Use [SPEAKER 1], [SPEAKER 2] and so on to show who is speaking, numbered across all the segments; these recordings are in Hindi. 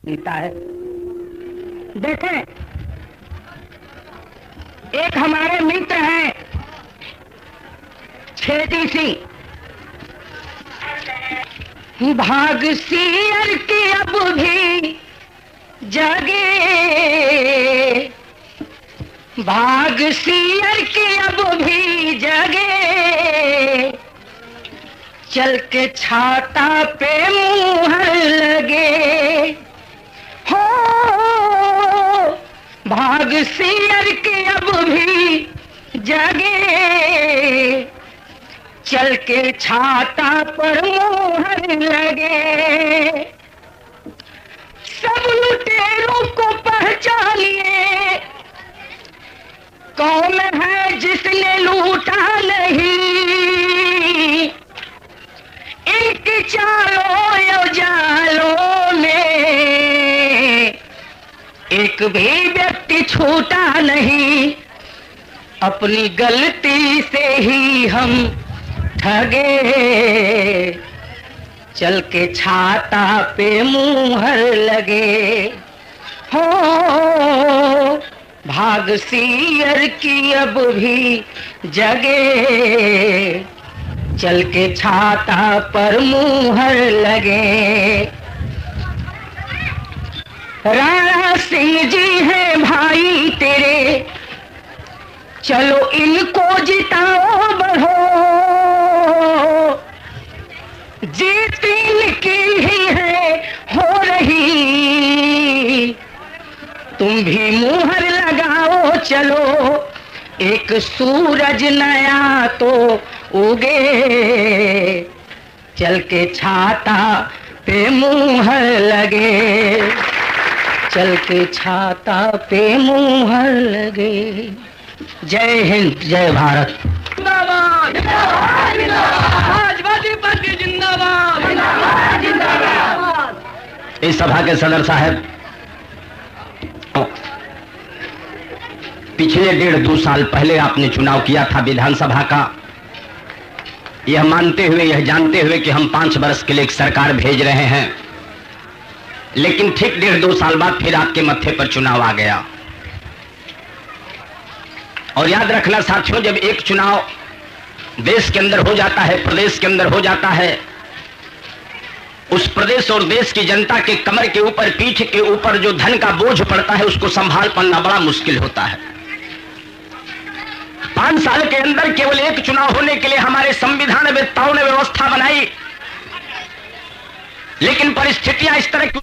[SPEAKER 1] जीता है। देखें, एक हमारे मित्र हैं छेदी सिंह, भाग सियर की अब भी जगे, भाग सियर की अब भी जगे, चल के छाता पे मुहर लगे हो, भाग सियर की अब भी जगे, चल के छाता पर मुहर लगे, सब लुटेरों को पहचानिए, कौन है जिसने लूटा नहीं, इनकी चालों यो जालों में एक भी व्यक्ति छूटा नहीं, अपनी गलती से ही हम ठगे, चल के छाता पे मुहर लगे हो, भाग सियर की अब भी जगे, चल के छाता पर मुहर लगे। राणा सिंह जी हैं भाई तेरे, चलो इनको जिताओ बढ़ो, जीत इनकी ही है हो रही, तुम भी मुहर लगाओ चलो, एक सूरज नया तो उगे, चल के छाता पे मुहर लगे, चल के छाता पे मुहर लगे। जय हिंद, जय भारत।
[SPEAKER 2] जिंदाबाद जिंदाबाद समाजवादी पार्टी जिंदाबाद जिंदाबाद।
[SPEAKER 3] इस सभा के सदर साहब, पिछले 1.5-2 साल पहले आपने चुनाव किया था विधानसभा का, यह मानते हुए, यह जानते हुए कि हम 5 वर्ष के लिए एक सरकार भेज रहे हैं, लेकिन ठीक 1.5-2 साल बाद फिर आपके मत्थे पर चुनाव आ गया। और याद रखना साथियों, जब एक चुनाव देश के अंदर हो जाता है, प्रदेश के अंदर हो जाता है, उस प्रदेश और देश की जनता के कमर के ऊपर, पीठ के ऊपर जो धन का बोझ पड़ता है, उसको संभाल पाना बड़ा मुश्किल होता है। 5 साल के अंदर केवल एक चुनाव होने के लिए हमारे संविधानवेत्ताओं ने व्यवस्था बनाई, लेकिन परिस्थितियां इस तरह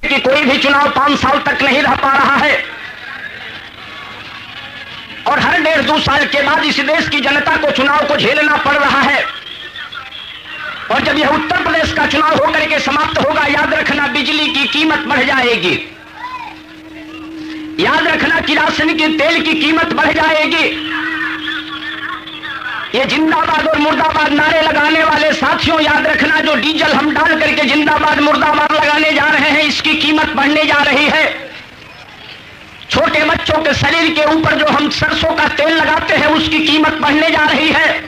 [SPEAKER 3] कि कोई भी चुनाव 5 साल तक नहीं रह पा रहा है, और हर 1.5-2 साल के बाद इस देश की जनता को चुनाव को झेलना पड़ रहा है। और जब यह उत्तर प्रदेश का चुनाव होकर के समाप्त होगा, याद रखना बिजली की कीमत बढ़ जाएगी, याद रखना किरासन के तेल की कीमत बढ़ जाएगी। ये जिंदाबाद और मुर्दाबाद नारे लगाने वाले साथियों, याद रखना जो डीजल हम डाल करके जिंदाबाद मुर्दाबाद लगाने जा रहे हैं, इसकी कीमत बढ़ने जा रही है। छोटे बच्चों के शरीर के ऊपर जो हम सरसों का तेल लगाते हैं, उसकी कीमत बढ़ने जा रही है।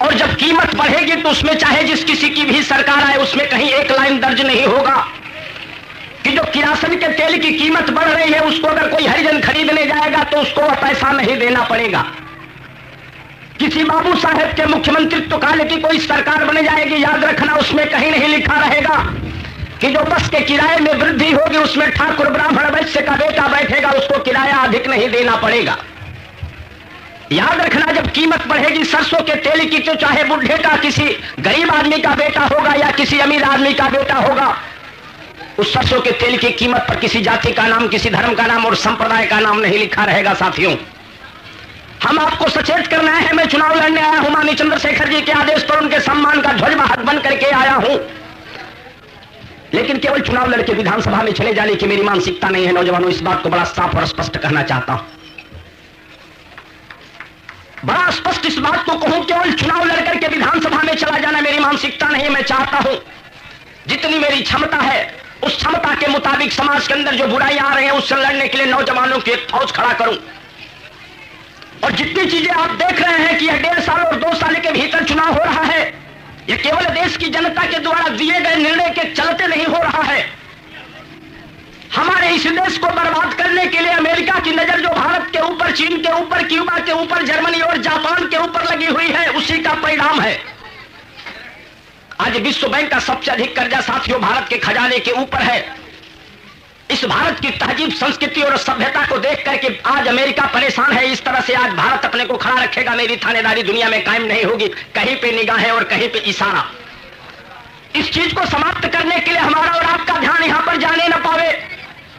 [SPEAKER 3] और जब कीमत बढ़ेगी तो उसमें चाहे जिस किसी की भी सरकार आए, उसमें कहीं एक लाइन दर्ज नहीं होगा कि जो किरासन के तेल की कीमत बढ़ रही है, उसको अगर कोई हरिजन खरीदने जाएगा तो उसको वह पैसा नहीं देना पड़ेगा। किसी बाबू साहेब के मुख्यमंत्रित्व काल की कोई सरकार बन जाएगी, याद रखना उसमें कहीं नहीं लिखा रहेगा कि जो बस के किराए में वृद्धि होगी, उसमें ठाकुर ब्राह्मण वैश्य का बेटा बैठेगा, उसको किराया अधिक नहीं देना पड़ेगा। याद रखना जब कीमत बढ़ेगी सरसों के तेल की, तो चाहे बुढ़े का किसी गरीब आदमी का बेटा होगा या किसी अमीर आदमी का बेटा होगा, उस सरसों के तेल की कीमत पर किसी जाति का नाम, किसी धर्म का नाम और संप्रदाय का नाम नहीं लिखा रहेगा। साथियों, हम आपको सचेत करना है, मैं चुनाव लड़ने आया हूं, माननीय चंद्रशेखर जी के आदेश पर उनके सम्मान का ध्वजवाहक बन करके आया हूं, लेकिन केवल चुनाव लड़के विधानसभा में चले जाने की मेरी मानसिकता नहीं है। नौजवानों, इस बात को बड़ा साफ और स्पष्ट कहना चाहता हूं, बड़ा स्पष्ट इस बात को कहूं, केवल चुनाव लड़कर के विधानसभा में चला जाना मेरी मानसिकता नहीं। मैं चाहता हूं जितनी मेरी क्षमता है, उस क्षमता के मुताबिक समाज के अंदर जो बुराइयां आ रही हैं, उससे लड़ने के लिए नौजवानों की एक फौज खड़ा करूं। और जितनी चीजें आप देख रहे हैं कि यह 1.5 साल और 2 साल के भीतर चुनाव हो रहा है, यह केवल देश की जनता के द्वारा दिए गए निर्णय के चलते नहीं हो रहा इस देश को बर्बाद करने के लिए अमेरिका की नजर जो भारत के ऊपर, चीन के ऊपर, क्यूबा के ऊपर, जर्मनी और जापान के ऊपर लगी हुई है, उसी का परिणाम है आज विश्व बैंक का सबसे अधिक कर्जा साथियों भारत के खजाने के ऊपर है। इस भारत की तहजीब, संस्कृति और सभ्यता को देख करके आज अमेरिका परेशान है। इस तरह से आज भारत अपने को खड़ा रखेगा, मेरी थानेदारी दुनिया में कायम नहीं होगी। कहीं पे निगाहें और कहीं पे इशारा। इस चीज को समाप्त करने के लिए हमारा और आपका ध्यान यहां पर जाने न पावे,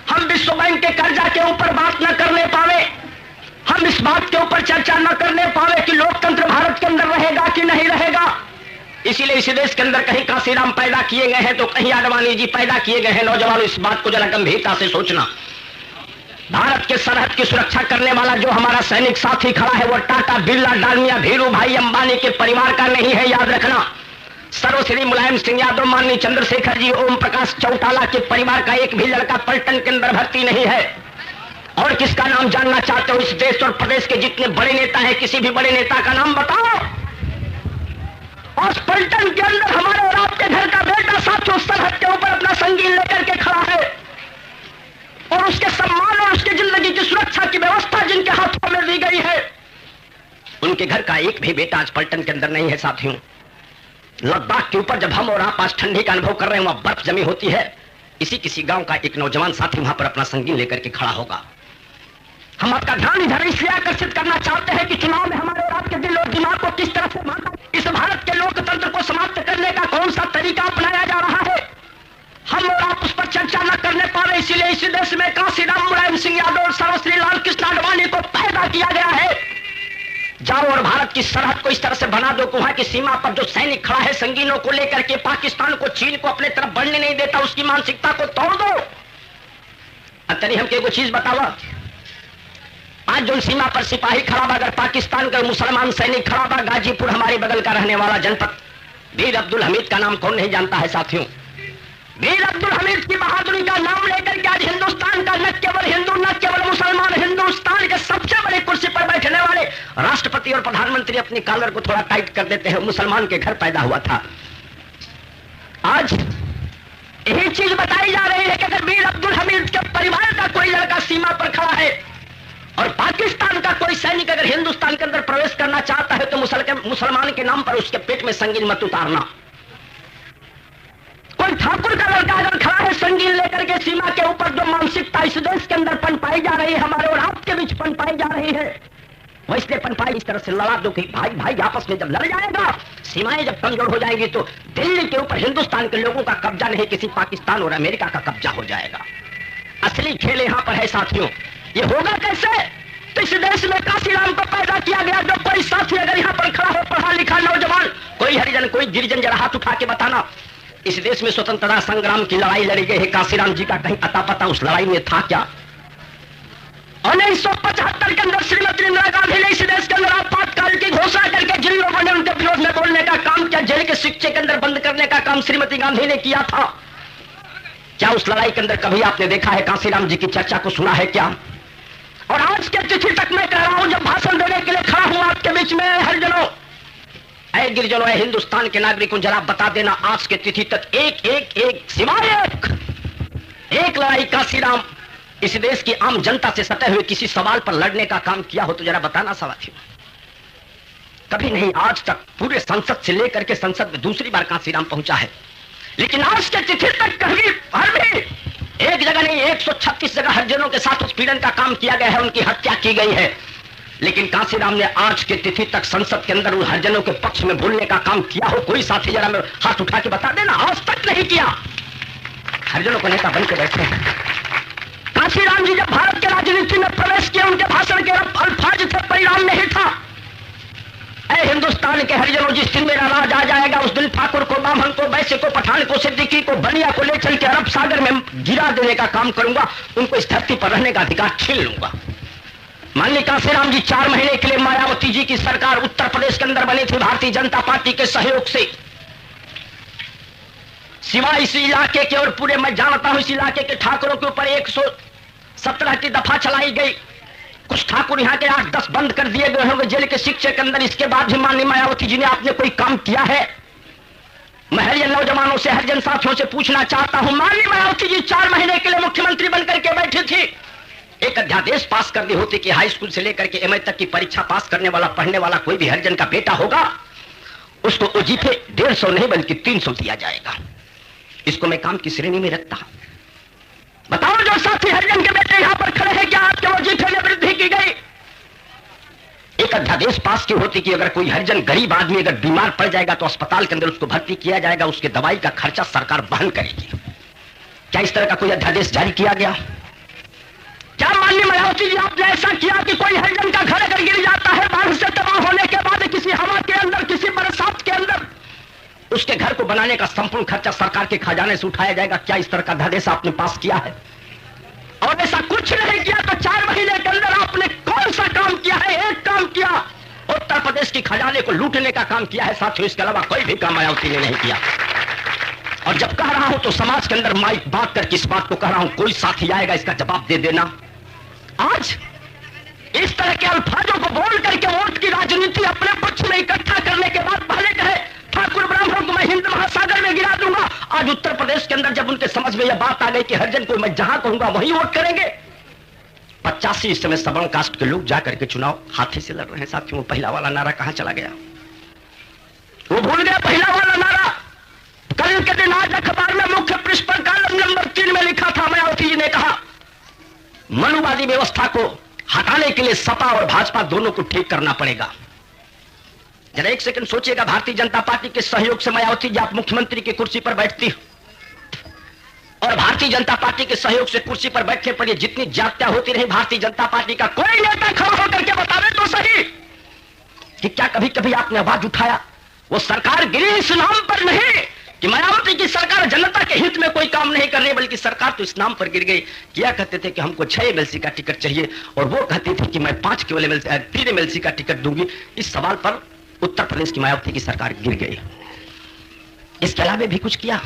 [SPEAKER 3] हम विश्व बैंक के कर्जा के ऊपर बात न करने पावे, हम इस बात के ऊपर चर्चा न करने पावे कि लोकतंत्र भारत के अंदर रहेगा कि नहीं रहेगा। इसीलिए इस देश के अंदर कहीं कांसीराम पैदा किए गए हैं तो कहीं आडवाणी जी पैदा किए गए हैं। नौजवानों, इस बात को जरा गंभीरता से सोचना। भारत के सरहद की सुरक्षा करने वाला जो हमारा सैनिक साथी खड़ा है वो टाटा, बिरला, डालमिया, धीरू भाई अंबानी के परिवार का नहीं है, याद रखना। सर्वश्री मुलायम सिंह यादव, माननीय चंद्रशेखर जी, ओम प्रकाश चौटाला के परिवार का एक भी लड़का पलटन के अंदर भर्ती नहीं है। और किसका नाम जानना चाहते हो? इस देश और प्रदेश के जितने बड़े नेता हैं, किसी भी बड़े नेता का नाम बताओ। और पलटन के अंदर हमारे और आपके घर का बेटा साथियों सरहद के ऊपर अपना संगीन लेकर के खड़ा है और उसके सम्मान और उसकी जिंदगी की सुरक्षा की व्यवस्था जिनके हाथों में दी गई है, उनके घर का एक भी बेटा आज पलटन के अंदर नहीं है। साथियों, लद्दाख के ऊपर जब हम और आप आज ठंडी का अनुभव कर रहे हैं, वहां बर्फ जमी होती है, किसी गांव का एक नौजवान साथी वहां पर अपना संगीन लेकर के खड़ा होगा। हम आपका ध्यान इधर इसलिए आकर्षित करना चाहते हैं कि चुनाव में हमारे और आपके दिल और दिमाग को किस तरह से माना, इस भारत के लोकतंत्र को समाप्त करने का कौन सा तरीका अपनाया जा रहा है, हम और आप उस पर चर्चा न करने पाए। इसीलिए इस देश में कांसीराम, मुलायम सिंह यादव और सर्वश्री लाल कृष्ण आडवाणी को पैदा किया गया है। जाओ और भारत की सरहद को इस तरह से बना दो कि वहां की सीमा पर जो सैनिक खड़ा है संगीनों को लेकर के, पाकिस्तान को, चीन को अपने तरफ बढ़ने नहीं देता, उसकी मानसिकता को तोड़ दो। अतरी हम को चीज बतावा, आज जो सीमा पर सिपाही खड़ा बा, अगर पाकिस्तान का मुसलमान सैनिक खड़ा बा, गाजीपुर हमारे बगल का रहने वाला जनपद, वीर अब्दुल हमीद का नाम कौन नहीं जानता है साथियों। वीर अब्दुल हमीद की बहादुरी का नाम लेकर के आज हिंदुस्तान का न केवल हिंदू, न केवल मुसलमान, हिंदुस्तान के सबसे बड़ी कुर्सी पर बैठने वाले राष्ट्रपति और प्रधानमंत्री अपनी कॉलर को थोड़ा टाइट कर देते हैं। मुसलमान के घर पैदा हुआ था। आज यही चीज बताई जा रही है कि अगर वीर अब्दुल हमीद के परिवार का कोई लड़का सीमा पर खड़ा है और पाकिस्तान का कोई सैनिक अगर हिंदुस्तान के अंदर प्रवेश करना चाहता है तो मुसलमान के नाम पर उसके पेट में संगीन मत उतारना। कोई ठाकुर का लड़का अगर खड़ा है संगीन लेकर के सीमा के ऊपर, जो मानसिकता इस देश के अंदर पनपाई जा रही है, हमारे और आपके बीच पनपाई जा रही है, वो इसलिए पनपाई इस तरह से लड़ा दो कि भाई भाई आपस में जब लड़ जाएगा, सीमाएं जब कमजोर हो जाएंगी तो दिल्ली के ऊपर हिंदुस्तान के लोगों का कब्जा नहीं, किसी पाकिस्तान और अमेरिका का कब्जा हो जाएगा। असली खेल यहां पर है साथियों। ये होगा कैसे? तो इस देश में कांसीराम को पैदा किया गया। जो कोई साथी अगर यहां पर खड़ा हो, पढ़ा लिखा नौजवान, कोई हरिजन, कोई गिरिजन, जरा हाथ उठा के बताना, इस देश में स्वतंत्रता संग्राम की लड़ाई लड़ी गई है, कांसीराम जी का कहीं अता पता उस लड़ाई में था क्या? 1975 के अंदर श्रीमती इंदिरा गांधी ने इस देश के अंदर आपातकाल की घोषणा करके जिन लोगों ने उनके विरोध में बोलने का काम किया, जेल के शिक्षे के अंदर बंद करने का काम श्रीमती गांधी ने किया था। क्या उस लड़ाई के अंदर कभी आपने देखा है कांसीराम जी की चर्चा को सुना है क्या? और आज के तिथि तक मैं कह रहा हूं, जब भाषण देने के लिए खड़ा हूं आपके बीच में, हरिजनों, ऐ गिरिजनों, ऐ हिंदुस्तान के नागरिकों, जरा बता देना आज के तिथि तक एक सिवाय एक लड़ाई कांसीराम इस देश की आम जनता से सटे हुए किसी सवाल पर लड़ने का काम किया हो तो जरा बताना साथियों। कभी नहीं। आज तक पूरे संसद से लेकर के संसद में दूसरी बार कांसीराम पहुंचा है, लेकिन आज के तिथि तक कभी हर भी एक जगह नहीं, 136 जगह हरिजनों के साथ उत्पीड़न का काम किया गया है, उनकी हत्या की गई है, लेकिन कांसीराम ने आज के तिथि तक संसद के अंदर उन हरिजनों के पक्ष में बोलने का काम किया हो? कोई साथी जरा में हाथ उठा के बता देना, आज तक नहीं किया। हरिजनों को नेता बन के बैठे हैं। कांसीराम जी जब भारत के राजनीति में प्रवेश किया, उनके भाषण के अल्फाज थे, परिणाम नहीं था। ऐ हिंदुस्तान के हरिजनों, जिस दिन मेरा राज आ जाएगा उस दिन ठाकुर को, ब्राह्मण को, वैश्य को, पठान को, सिद्दीकी को, बनिया को ले चल के अरब सागर में गिरा देने का काम करूंगा, उनको इस धरती पर रहने का अधिकार छीन लूंगा। माननीय कांसीराम जी 4 महीने के लिए मायावती जी की सरकार उत्तर प्रदेश के अंदर बनी थी भारतीय जनता पार्टी के सहयोग से। सिवाय इस इलाके के और पूरे मैं जानता हूं इस इलाके के ठाकुरों के ऊपर 117 की दफा चलाई गई। कुछ ठाकुर यहाँ के 8-10 बंद कर दिए गए होंगे जेल के शिक्षे के अंदर। इसके बाद भी माननीय मायावती जी ने आपने कोई काम किया है? मैं हरिजन नौजवानों से, हरिजन साथियों से पूछना चाहता हूं, माननीय मायावती जी 4 महीने के लिए मुख्यमंत्री बनकर के बैठे थे, एक अध्यादेश पास कर दी होती कि हाई स्कूल से लेकर के एमए तक की परीक्षा पास करने वाला, पढ़ने वाला कोई भी हरिजन का बेटा होगा, उसको वजीफे 150 नहीं बल्कि 300 दिया जाएगा। इसको मैं काम की श्रेणी में रखता। बताओ जो साथी हरिजन के बेटे यहां पर खड़े हैं, क्या आपके वजीफे में वृद्धि की गई? एक अध्यादेश पास की होती कि अगर कोई हरिजन गरीब आदमी अगर बीमार पड़ जाएगा तो अस्पताल के अंदर उसको भर्ती किया जाएगा, उसके दवाई का खर्चा सरकार वहन करेगी। क्या इस तरह का कोई अध्यादेश जारी किया गया? क्या माननीय मायावती जी आपने ऐसा किया कि कोई हरिजन का घर अगर गिर जाता है बाढ़ से तबाह होने के बाद, किसी हवा के अंदर, किसी बरसात के अंदर, उसके घर को बनाने का संपूर्ण खर्चा सरकार के खजाने से उठाया जाएगा? क्या इस तरह का अध्यादेश आपने पास किया है? और ऐसा कुछ नहीं किया तो 4 महीने के अंदर आपने कौन सा काम किया है? एक काम किया, उत्तर प्रदेश की खजाने को लूटने का काम किया है साथियों, इसके अलावा कोई भी काम मायावती ने नहीं किया। और जब कह रहा हूं तो समाज के अंदर माइक बात कर किस बात को कह रहा हूं, कोई साथी आएगा इसका जवाब दे देना। आज इस तरह के अल्फाजों को बोल करके वोट की राजनीति अपने पक्ष में इकट्ठा करने के बाद पहले कहे ठाकुर ब्राह्मणों को मैं हिंद महासागर में गिरा दूंगा, आज उत्तर प्रदेश के अंदर जब उनके समझ में यह बात आ गई कि हरिजन को मैं जहां कहूंगा वहीं वोट करेंगे, 85 इस समय सवर्ण कास्ट के लोग जाकर के चुनाव हाथी से लड़ रहे हैं साथियों। पहला वाला नारा कहां चला गया? वो भूल गया पहला वाला नारा। कल के दिन आज अखबार में मुख्य पृष्ठ पर कॉलम नंबर 3 में लिखा था, मायावती जी ने कहा मनुवादी व्यवस्था को हटाने के लिए सपा और भाजपा दोनों को ठीक करना पड़ेगा। जरा एक सेकंड सोचिएगा, भारतीय जनता पार्टी के सहयोग से मायावती जी आप मुख्यमंत्री की कुर्सी पर बैठती और भारतीय जनता पार्टी के सहयोग से कुर्सी पर बैठने पर जितनी जातियां होती रही, भारतीय जनता पार्टी का कोई नेता खड़ा होकर के बतावे तो सही कि क्या कभी कभी आपने आवाज उठाया? वो सरकार गिरी इस नाम पर नहीं कि मायावती की सरकार जनता के हित में कोई काम नहीं कर रही, बल्कि सरकार तो इस नाम पर गिर गई। किया कहते थे कि हमको 6 एमएलसी का टिकट चाहिए और वो कहती थी कि मैं 5 केवल 3 एमएलसी का टिकट दूंगी। इस सवाल पर उत्तर प्रदेश की मायावती की सरकार गिर गई। इसके अलावा भी कुछ किया?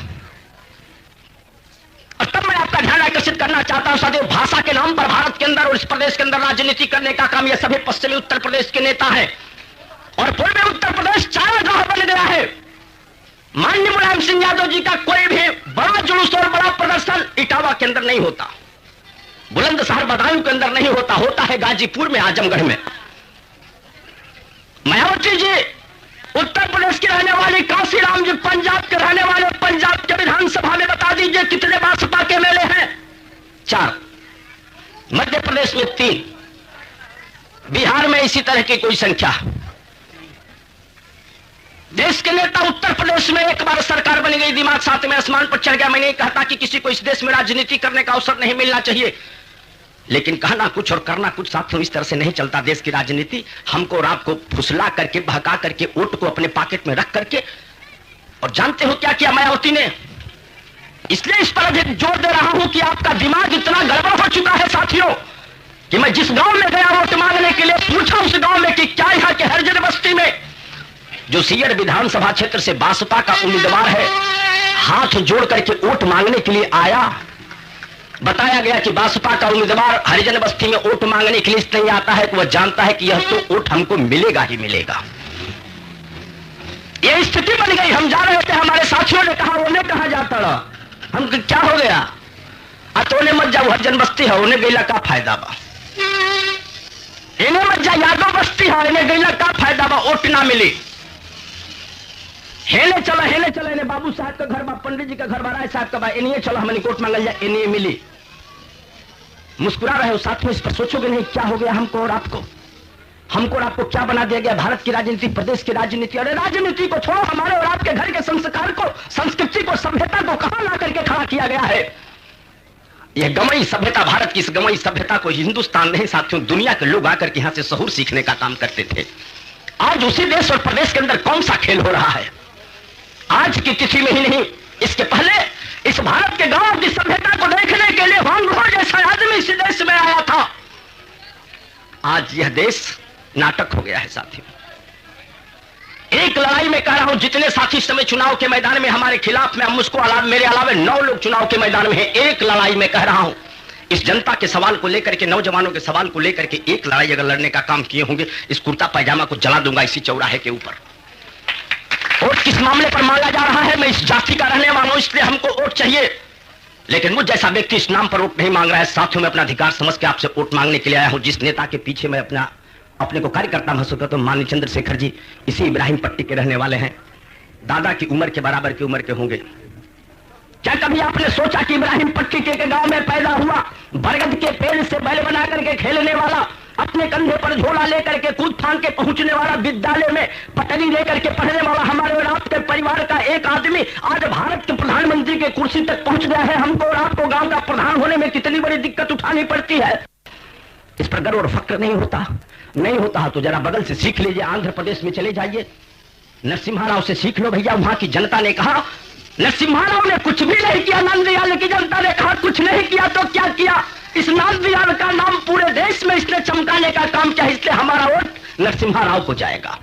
[SPEAKER 3] और तब मैं आपका ध्यान आकर्षित करना चाहता हूं, सदैव भाषा के नाम पर भारत के अंदर और इस प्रदेश के अंदर राजनीति करने का काम ये सभी पश्चिमी उत्तर प्रदेश के नेता है और पूर्वी उत्तर प्रदेश चारागाह बन गया है। माननीय मुलायम सिंह यादव जी का कोई भी बड़ा जुलूस और बड़ा प्रदर्शन इटावा के अंदर नहीं होता, बुलंदशहर बदायूं के अंदर नहीं होता, होता है गाजीपुर में, आजमगढ़ में। मायावती जी उत्तर प्रदेश के रहने वाले, काशीराम जी पंजाब के रहने वाले, पंजाब के विधानसभा में बता दीजिए कितने भाजपा के एमएलए हैं? 4, मध्य प्रदेश में 3, बिहार में इसी तरह की कोई संख्या। देश के नेता उत्तर प्रदेश में एक बार सरकार बन गई, दिमाग साथ में आसमान पर चढ़ गया। मैं नहीं कहता कि किसी को इस देश में राजनीति करने का अवसर नहीं मिलना चाहिए, लेकिन कहना कुछ और करना कुछ साथियों इस तरह से नहीं चलता देश की राजनीति। हमको और आपको फुसला करके, बहका करके, वोट को अपने पॉकेट में रख करके, और जानते हो क्या किया मायावती ने? इसलिए इस पर अधिक जोर दे रहा हूं कि आपका दिमाग इतना गड़बड़ हो चुका है साथियों कि मैं जिस गांव में गया वोट मांगने के लिए, पूछा उस गांव में कि क्या यहाँ के हरिजन बस्ती में जो सीयर विधानसभा क्षेत्र से बासपा का उम्मीदवार है हाथ जोड़ करके वोट मांगने के लिए आया? बताया गया कि बासपा का उम्मीदवार हरिजन बस्ती में वोट मांगने के लिए नहीं आता है कि वह जानता है कि यह तो वोट हमको मिलेगा ही मिलेगा। यह स्थिति बन गई। हम जा रहे थे, हमारे साथियों ने कहा उन्हें कहा जाता रहा, हम क्या हो गया? अतोने मत जाओ, हरिजन बस्ती है, उन्हें गैला का फायदा बा। इन्हें मत जा, यादव बस्ती है, इन्हें गैला का फायदा बा, वोट ना मिली। हेले चला इन्हें बाबू साहब का घर बा, पंडित जी का घर बा, राय साहब का बा, इन्हें चलो हमने कोर्ट मांगल जाए, इन्हें मिली। मुस्कुरा रहे हो साथियों, इस पर सोचोगे नहीं क्या हो गया हमको और आपको? हमको और आपको क्या बना दिया गया? भारत की राजनीति, प्रदेश की राजनीति। अरे राजनीति को छोड़ो, हमारे और आपके घर के संस्कार को, संस्कृति को, सभ्यता को कहां ला करके खड़ा किया गया है? यह गमई सभ्यता, भारत की इस गमई सभ्यता को हिंदुस्तान नहीं साथियों, दुनिया के लोग आकर के यहां से सहूर सीखने का काम करते थे। आज उसी देश और प्रदेश के अंदर कौन सा खेल हो रहा है? आज की तिथि में ही नहीं, इसके पहले इस भारत के गांव की सभ्यता को देखने के लिए वांगो जैसा आदमी इस देश में आया था। आज यह देश नाटक हो गया है साथियों। एक लड़ाई में कह रहा हूं, जितने साथी इस समय चुनाव के मैदान में हमारे खिलाफ में, हम उसको मेरे अलावे 9 लोग चुनाव के मैदान में हैं। एक लड़ाई में कह रहा हूं, इस जनता के सवाल को लेकर के, नौजवानों के सवाल को लेकर के एक लड़ाई अगर लड़ने का काम किए होंगे, इस कुर्ता पैजामा को जला दूंगा इसी चौराहे के ऊपर। वोट किस मामले पर मांगा जा रहा है? मैं इस जाति का रहने वाला हूं, इसलिए हमको वोट चाहिए। लेकिन मुझ जैसा व्यक्ति इस नाम पर वोट नहीं मांग रहा है। साथियों, मैं अपना अधिकार समझ के आपसे वोट मांगने के लिए आया हूं। जिस नेता के पीछे मैं अपने को कार्यकर्ता महसूस करता हूं, माननीय चंद्रशेखर जी इसी इब्राहिम पट्टी के रहने वाले हैं। दादा की उम्र के बराबर की उम्र के होंगे। क्या कभी आपने सोचा कि इब्राहिम पट्टी के गांव में पैदा हुआ, बरगद के पेड़ से बैल बना करके खेलने वाला, अपने कंधे पर झोला लेकर के कूद फांद के पहुंचने वाला, विद्यालय में पटरी लेकर के पढ़ने वाला हमारे और आपके परिवार का एक आदमी आज भारत के प्रधानमंत्री के कुर्सी तक पहुंच गया है। हमको और आपको गांव का प्रधान होने में कितनी बड़ी दिक्कत उठानी पड़ती है। इस पर गर्व और फक्र नहीं होता तो जरा बगल से सीख लीजिए। आंध्र प्रदेश में चले जाइए, नरसिम्हा राव से सीख लो भैया। वहां की जनता ने कहा नरसिम्हा राव ने कुछ भी नहीं किया, नंदयाल की जनता ने कहा कुछ नहीं किया तो क्या किया? इस नंदयाल का नाम पूरे देश में इसने चमकाने का काम किया, इसलिए हमारा वोट नरसिम्हा राव को जाएगा।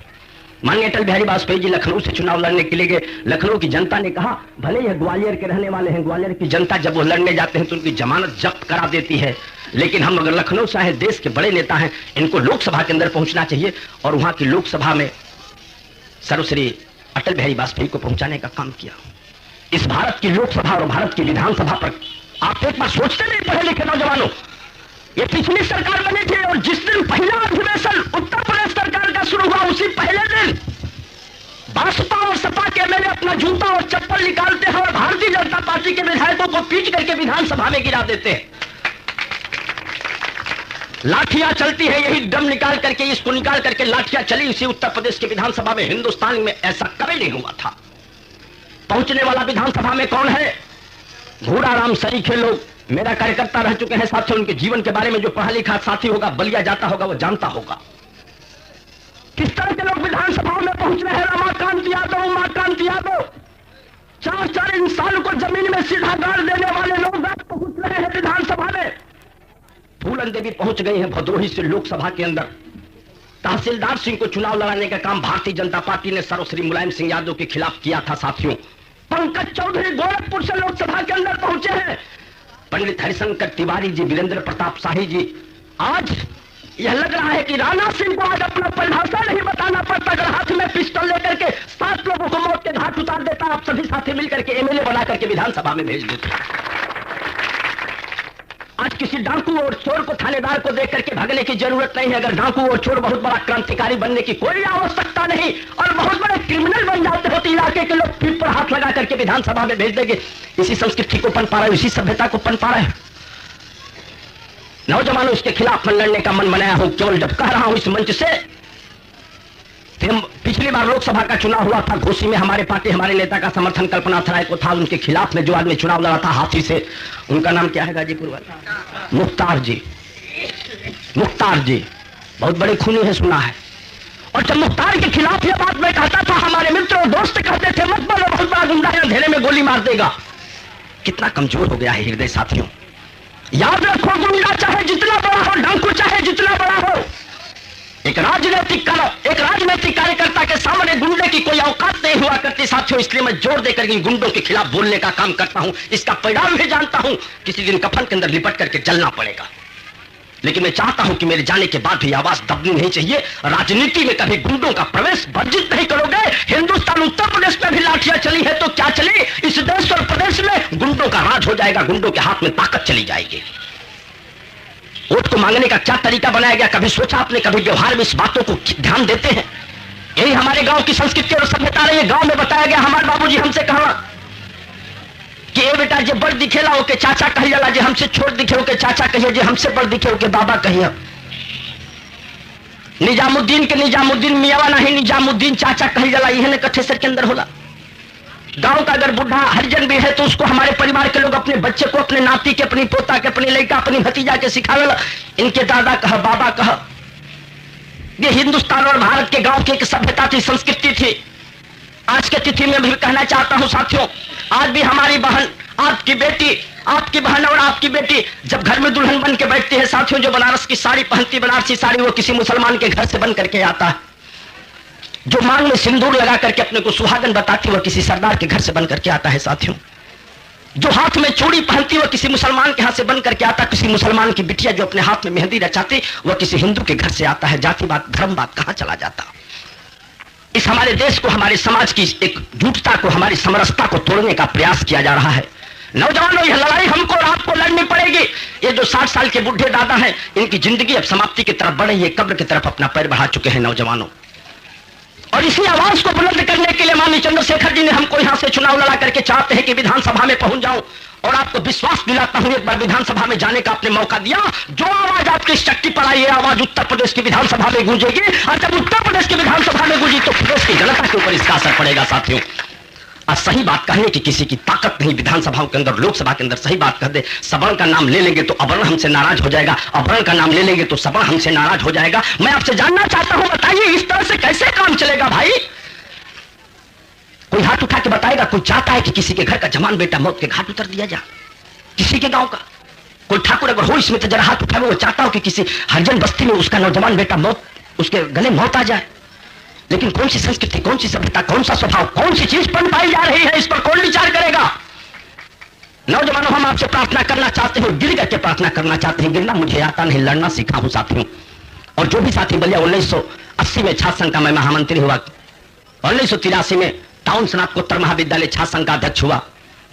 [SPEAKER 3] माननीय अटल बिहारी वाजपेयी जी लखनऊ से चुनाव लड़ने के लिए गए। लखनऊ की जनता ने कहा भले यह ग्वालियर के रहने वाले हैं, ग्वालियर की जनता जब वो लड़ने जाते हैं तो उनकी जमानत जब्त करा देती है, लेकिन हम अगर लखनऊ से आए, देश के बड़े नेता हैं, इनको लोकसभा के अंदर पहुंचना चाहिए। और वहां की लोकसभा में सर्वश्री अटल बिहारी वाजपेयी को पहुंचाने का काम किया। इस भारत की लोकसभा और भारत की विधानसभा पर आप एक बार सोचते नहीं पढ़े लिखे नौजवानों? ये पिछली सरकार बनी थी और जिस दिन पहला अधिवेशन उत्तर प्रदेश सरकार का शुरू हुआ, उसी पहले दिन बसपा और सपा के एमएलए अपना जूता और चप्पल निकालते हैं और भारतीय जनता पार्टी के विधायकों को पीट करके विधानसभा में गिरा देते हैं। लाठियां चलती है, यही दम निकाल करके, इसको निकाल करके लाठियां चली। इसी उत्तर प्रदेश के विधानसभा में, हिंदुस्तान में ऐसा कभी नहीं हुआ था। पहुंचने वाला विधानसभा में कौन है? घोड़ाराम सरीखे लोग मेरा कार्यकर्ता रह चुके हैं साथियों। उनके जीवन के बारे में जो पढ़ा लिखा साथी होगा, बलिया जाता होगा, वो जानता होगा किस तरह के लोग विधानसभा में पहुंच रहे हैं। रमाकांत यादव, उमाकांत यादव, 4 इंसान को जमीन में सीधा गाड़ देने वाले लोग आज पहुंच रहे हैं विधानसभा में। फूलन देवी पहुंच गई है भदोही से लोकसभा के अंदर। तहसीलदार सिंह को चुनाव लड़ाने का काम भारतीय जनता पार्टी ने सर्वश्री मुलायम सिंह यादव के खिलाफ किया था साथियों। पंकज चौधरी गोरखपुर से लोकसभा के अंदर पहुंचे हैं। पंडित हरिशंकर तिवारी जी, वीरेंद्र प्रताप शाही जी। आज यह लग रहा है कि राणा सिंह को आज अपना परिभाषा नहीं बताना पड़ता। अगर हाथ में पिस्टल लेकर के 7 लोगों को मौत के घाट उतार देता, आप सभी साथी मिलकर के एमएलए बना करके विधानसभा में भेज देते। आज किसी डाकू और चोर को, थानेदार को देख करके भागने की जरूरत नहीं है। अगर डाकू और चोर बहुत बड़ा क्रांतिकारी बनने की कोई आवश्यकता नहीं और बहुत बड़े क्रिमिनल बन जाते हो तो इलाके के लोग पीठ पर हाथ लगा करके विधानसभा में भेज देंगे। इसी संस्कृति को पनपा रहा है, इसी सभ्यता को पनपा रहा है। नौजवानों, इसके खिलाफ मैं लड़ने का मन बनाया हूं। केवल जब कह रहा हूं इस मंच से, पिछली बार लोकसभा का चुनाव हुआ था, घोसी में हमारे पार्टी, हमारे नेता का समर्थन कल्पना सराय को था। उनके खिलाफ में जो आदमी चुनाव लड़ा था हाथी से, उनका नाम क्या है गाजीपुर वाला? मुख्तार जी। मुख्तार जी बहुत बड़े खूनी है, सुना है। और जब मुख्तार के खिलाफ यह बात मैं कहता था, हमारे मित्र और दोस्त कहते थे मत बोलो, बहुत बड़ा गुंडा है, अंधेरे में गोली मार देगा। कितना कमजोर हो गया है हृदय साथियों। याद रखो, गुंडा चाहे जितना बड़ा हो, डाकू चाहे जितना बड़ा हो, एक राजनीतिक कार्यकर्ता के सामने गुंडे की कोई औकात नहीं हुआ करती साथियों। इसलिए मैं जोर देकर इन गुंडों के खिलाफ बोलने का काम करता हूं। इसका परिणाम भी जानता हूं, किसी दिन कफन के अंदर लिपट करके जलना पड़ेगा। लेकिन मैं चाहता हूं कि मेरे जाने के बाद भी आवाज दबनी नहीं चाहिए। राजनीति में कभी गुंडों का प्रवेश वर्जित नहीं करोगे। हिंदुस्तान, उत्तर प्रदेश में भी लाठियां चली है तो क्या चली, इस देश और प्रदेश में गुंडों का राज हो जाएगा। गुंडों के हाथ में ताकत चली जाएगी। वोट को मांगने का क्या तरीका बनाया गया, कभी सोचा आपने? कभी व्यवहार में इस बातों को ध्यान देते हैं? यही हमारे गांव की संस्कृति और सभ्यता रही है। गांव में बताया गया, हमारे बाबूजी हमसे कहा कि ए बेटा, जे बड़ दिखेला हो के चाचा कहिए ला, जे हमसे छोट दिखे हो के चाचा कहिए, जे हमसे बड़ दिखे हो के बाबा कहिए। निजामुद्दीन के निजामुद्दीन मियावा नहीं, निजामुद्दीन चाचा कही जाला। यह कठेसर के अंदर होला। गांव का अगर बुढ़ा हरिजन भी है तो उसको हमारे परिवार के लोग अपने बच्चे को, अपने नाती के, अपनी पोता के, अपनी लड़का, अपनी भतीजा के सिखावेला, इनके दादा कह, बाबा कह। ये हिंदुस्तान और भारत के गांव की एक सभ्यता थी, संस्कृति थी। आज के तिथि में भी कहना चाहता हूं साथियों, आज भी हमारी बहन, आपकी बेटी, आपकी बहन और आपकी बेटी जब घर में दुल्हन बन के बैठती है साथियों, जो बनारस की साड़ी पहनती, बनारसी साड़ी, वो किसी मुसलमान के घर से बन करके आता है। जो मांग में सिंदूर लगा करके अपने को सुहागन बताती, वह किसी सरदार के घर से बन करके आता है साथियों। जो हाथ में चूड़ी पहनती, वह किसी मुसलमान के हाथ से बन करके आता। किसी मुसलमान की बिटिया जो अपने हाथ में मेहंदी रचाती, वह किसी हिंदू के घर से आता है। जाति बात, धर्म बात कहां चला जाता। इस हमारे देश को, हमारे समाज की एकजुटता को, हमारी समरसता को तोड़ने का प्रयास किया जा रहा है। नौजवानों, यह लड़ाई हमको और आपको लड़नी पड़ेगी। ये जो 60 साल के बुढ़े दादा हैं, इनकी जिंदगी अब समाप्ति की तरफ बढ़ रही है, कब्र की तरफ अपना पैर बढ़ा चुके हैं नौजवानों। और इसी आवाज को बुलंद करने के लिए माननीय चंद्रशेखर जी ने हमको यहां से चुनाव लड़ा करके चाहते हैं कि विधानसभा में पहुंच जाऊं, और आपको विश्वास दिलाता हूं, एक बार विधानसभा में जाने का आपने मौका दिया, जो आवाज आपकी शक्ति पर आई, ये आवाज उत्तर प्रदेश की विधानसभा में गूंजेगी। और जब उत्तर प्रदेश की विधानसभा में गूंजी तो प्रदेश की जनता के ऊपर इसका असर पड़ेगा साथियों। और सही बात कहने की किसी की ताकत नहीं विधानसभाओं के अंदर, लोकसभा के अंदर सही बात कह दे। सवर्ण का नाम ले लेंगे तो अवर्ण हमसे नाराज हो जाएगा, अवर्ण का नाम ले लेंगे तो सवर्ण हमसे नाराज हो जाएगा। मैं आपसे जानना चाहता हूं, बताइए इस तरह से कैसे काम चलेगा भाई? कोई हाथ उठा के बताएगा? कोई चाहता है कि किसी के घर का जवान बेटा मौत के घाट उतर दिया जाए? किसी के गांव का कोई ठाकुर अगर हो इसमें तो जरा हाथ उठावे, वो चाहता हो कि किसी हरिजन बस्ती में उसका नौजवान बेटा मौत, उसके गले मौत आ जाए। लेकिन कौन सी संस्कृति, कौन सी सभ्यता, कौन सा स्वभाव, कौन सी चीज पन पाई जा रही है, इस पर कौन विचार करेगा? नौजवानों, हम आपसे प्रार्थना करना चाहते हैं, गिर करके प्रार्थना करना चाहते हैं। गिरना मुझे आता नहीं, लड़ना सीखा हूं साथियों। और जो भी साथी बलिया 1980 में छात्र संघ का मैं महामंत्री हुआ, 1983 में टाउन स्नातकोत्तर महाविद्यालय छात्र संघ का अध्यक्ष हुआ,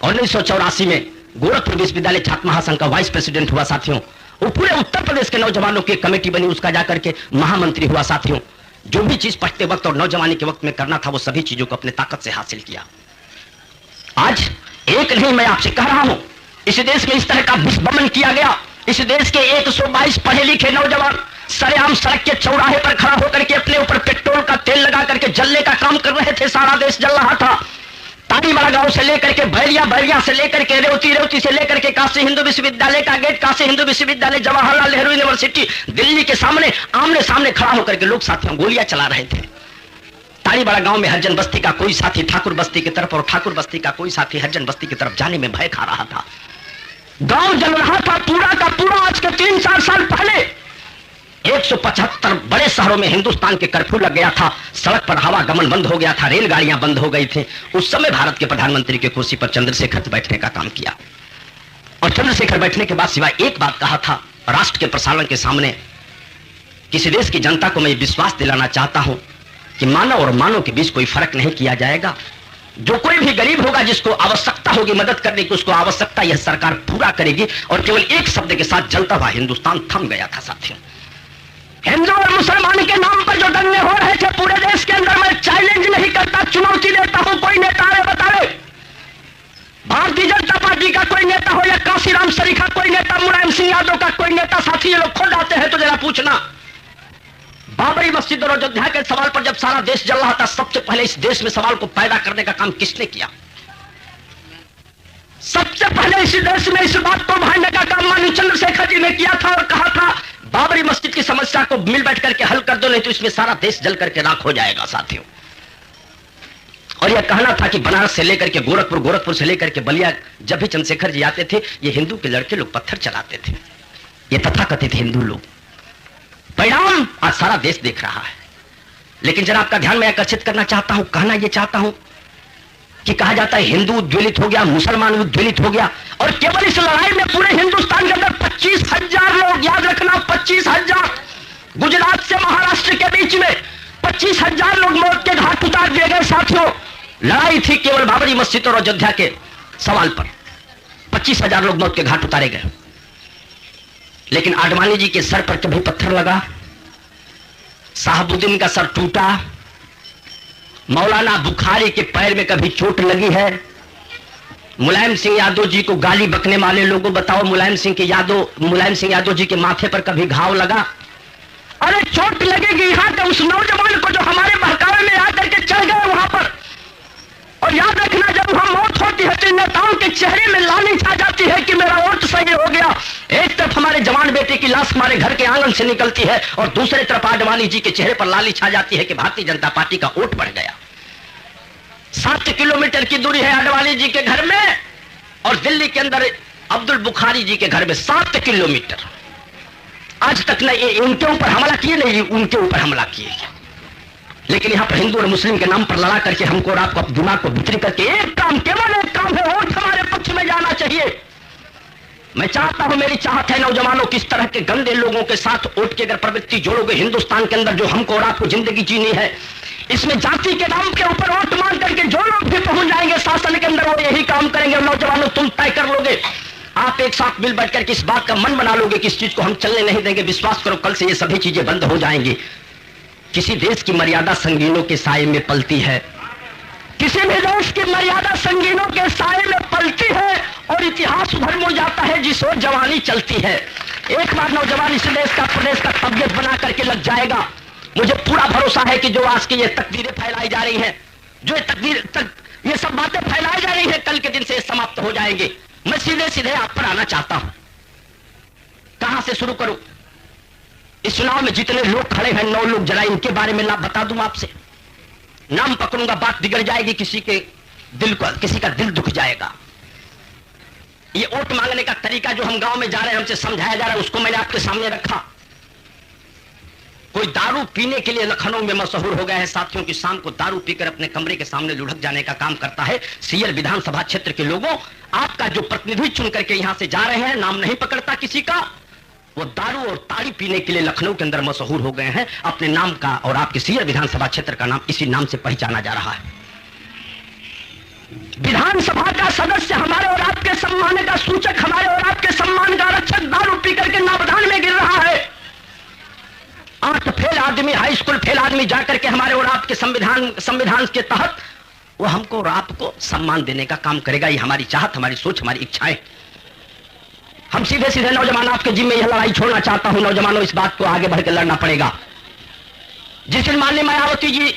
[SPEAKER 3] 1984 में गोरखपुर विश्वविद्यालय छात्र महासंघ का वाइस प्रेसिडेंट हुआ साथियों। वो पूरे उत्तर प्रदेश के नौजवानों की कमेटी बनी, उसका जाकर के महामंत्री हुआ साथियों। जो भी चीज पढ़ते वक्त और नौजवानी के वक्त में करना था, वो सभी चीजों को अपने ताकत से हासिल किया। आज एक नहीं, मैं आपसे कह रहा हूं, इस देश में इस तरह का विस्फोटन किया गया। इस देश के 122 पढ़े लिखे नौजवान सरेआम सड़क के चौराहे पर खड़ा होकर के अपने ऊपर पेट्रोल का तेल लगा करके जलने का काम कर रहे थे। सारा देश जल रहा था। तारीवाड़ा गांव से लेकर के बैरिया से लेकर के रेवती से लेकर के काशी हिंदू विश्वविद्यालय का गेट, काशी हिंदू विश्वविद्यालय, जवाहरलाल नेहरू यूनिवर्सिटी दिल्ली के सामने आमने सामने खड़ा होकर के लोग साथियों गोलियां चला रहे थे। तारीवाड़ा गांव में हरिजन बस्ती का कोई साथी ठाकुर बस्ती की तरफ और ठाकुर बस्ती का कोई साथी हरिजन बस्ती की तरफ जाने में भय खा रहा था। गांव जल रहा था पूरा का पूरा। आज के 3-4 साल पहले 175 बड़े शहरों में हिंदुस्तान के कर्फ्यू लग गया था। सड़क पर हवा गमन बंद हो गया था, रेलगाड़ियां बंद हो गई थी। उस समय भारत के प्रधानमंत्री की कुर्सी पर चंद्रशेखर बैठने का काम किया। और चंद्रशेखर बैठने के बाद सिवाय एक बात कहा था, राष्ट्र के प्रसारण के सामने, किसी देश की जनता को मैं विश्वास दिलाना चाहता हूं कि मानव और मानव के बीच कोई फर्क नहीं किया जाएगा। जो कोई भी गरीब होगा, जिसको आवश्यकता होगी मदद करने की, उसको आवश्यकता यह सरकार पूरा करेगी। और केवल एक शब्द के साथ जलता हुआ हिंदुस्तान थम गया था साथियों। हिंदू और मुसलमान के नाम पर जो दंगे हो रहे थे पूरे देश के अंदर, मैं चैलेंज नहीं करता, चुनौती देता हूं, कोई नेता है बतावे, भारतीय जनता पार्टी का कोई नेता हो या काशीराम सरीखा कोई नेता, मुलायम सिंह यादव का कोई नेता, साथी ये लोग खुद आते हैं तो जरा पूछना, बाबरी मस्जिद और अयोध्या के सवाल पर जब सारा देश जल रहा था, सबसे पहले इस देश में सवाल को पैदा करने का काम किसने किया? सबसे पहले इस देश में इस बात को उभारने का काम माननीय चंद्रशेखर जी ने किया था और कहा था बाबरी मस्जिद की समस्या को मिल बैठ करके हल कर दो, नहीं तो इसमें सारा देश जल करके राख हो जाएगा साथियों। और यह कहना था कि बनारस से लेकर के गोरखपुर, गोरखपुर से लेकर के बलिया, जब भी चंद्रशेखर जी आते थे, ये हिंदू के लड़के लोग पत्थर चलाते थे, ये तथाकथित हिंदू लोग। परिणाम आज सारा देश देख रहा है। लेकिन जरा आपका ध्यान मैं आकर्षित करना चाहता हूं, कहना यह चाहता हूं कि कहा जाता है हिंदू उद्वेलित हो गया, मुसलमान उद्वेलित हो गया, और केवल इस लड़ाई में पूरे हिंदुस्तान के अंदर 25,000 लोग, याद रखना 25,000, गुजरात से महाराष्ट्र के बीच में 25,000 लोग मौत के घाट उतार दिए गए साथियों। लड़ाई थी केवल बाबरी मस्जिद और अयोध्या के सवाल पर, 25,000 लोग मौत के घाट उतारे गए। लेकिन आडवाणी जी के सर पर कभी पत्थर लगा, साहबुद्दीन का सर टूटा, मौलाना बुखारी के पैर में कभी चोट लगी है, मुलायम सिंह यादव जी को गाली बकने वाले लोगों बताओ, मुलायम सिंह यादव जी के माथे पर कभी घाव लगा? अरे चोट लगेगी यहां के उस नौजवान को जो हमारे बहकावे में आकर के चढ़ गए वहां पर। और याद रखना, जब वहां मौत होती है तो नेताओं के चेहरे में लाली छा जाती है कि मेरा वोट सही हो गया। एक तरफ हमारे जवान बेटे की लाश हमारे घर के आंगन से निकलती है और दूसरी तरफ आडवाणी जी के चेहरे पर लाली छा जाती है कि भारतीय जनता पार्टी का वोट बढ़ गया। 7 किलोमीटर की दूरी है आडवाणी जी के घर में और दिल्ली के अंदर अब्दुल बुखारी जी के घर में 7 किलोमीटर। आज तक न इनके ऊपर हमला किए, नहीं उनके ऊपर हमला किए। लेकिन यहां पर हिंदू और मुस्लिम के नाम पर लड़ा करके हमको और आपको दिमाग को बिक्री करके एक काम, केवल एक काम है, वोट हमारे पक्ष में जाना चाहिए। मैं चाहता हूं, मेरी चाहत है नौजवानों, किस तरह के गंदे लोगों के साथ वोट की अगर प्रवृत्ति जोड़ोगे हिंदुस्तान के अंदर, जो हमको और आपको जिंदगी जीनी है, इसमें जाति के नाम के ऊपर वोट मांग करके जो लोग भी पहुंच जाएंगे शासन के अंदर, वो यही काम करेंगे। नौजवानों, तुम तय कर लोगे, आप एक साथ मिल बैठ करके इस बात का मन बना लोगे कि इस चीज को हम चलने नहीं देंगे। विश्वास करो, कल से ये सभी चीजें बंद हो जाएंगी। किसी देश की मर्यादा संगीनों के साए में पलती है, किसी भी देश की मर्यादा संगीनों के साए में पलती है, और इतिहास उधर मुड़ जाता है जिस ओर जवानी चलती है। एक बार नौजवान इस देश का, प्रदेश का तबियत बना करके लग जाएगा। मुझे पूरा भरोसा है कि जो आज की ये तकदीरें फैलाई जा रही हैं, जो ये सब बातें फैलाई जा रही हैं, कल के दिन से समाप्त हो जाएंगे। मैं सीधे सीधे आप पर आना चाहता हूं। कहां से शुरू करूं? इस चुनाव में जितने लोग खड़े हैं, 9 लोग, जरा इनके बारे में लाभ बता दूं आपसे। नाम पकड़ूंगा, बात बिगड़ जाएगी, किसी का दिल दुख जाएगा। ये वोट मांगने का तरीका जो हम गांव में जा रहे हैं, हमसे समझाया जा रहा है, उसको मैंने आपके सामने रखा। कोई दारू पीने के लिए लखनऊ में मशहूर हो गया है साथियों की, शाम को दारू पीकर अपने कमरे के सामने लुढ़क जाने का काम करता है। सीयर विधानसभा क्षेत्र के लोगों, आपका जो प्रतिनिधि चुन करके यहां से जा रहे हैं, नाम नहीं पकड़ता किसी का, वो दारू और ताड़ी पीने के लिए लखनऊ के अंदर मशहूर हो गए हैं। अपने नाम का और आपके सीयर विधानसभा क्षेत्र का नाम इसी नाम से पहचाना जा रहा है। विधानसभा का सदस्य हमारे और आपके सम्मान का सूचक, हमारे और आपके सम्मान का रक्षक दारू पी करके नावधान में गिर रहा है। 8 फेल आदमी, हाई स्कूल फेल आदमी जाकर के हमारे और आपके संविधान के तहत वो हमको और आपको सम्मान देने का काम करेगा। ये हमारी चाहत, हमारी सोच, हमारी इच्छाएं। हम सीधे सीधे नौजवान आपके जिम्मे यह लड़ाई छोड़ना चाहता हूं। नौजवानों, इस बात को आगे बढ़कर लड़ना पड़ेगा। जिस दिन माननीय मायावती जी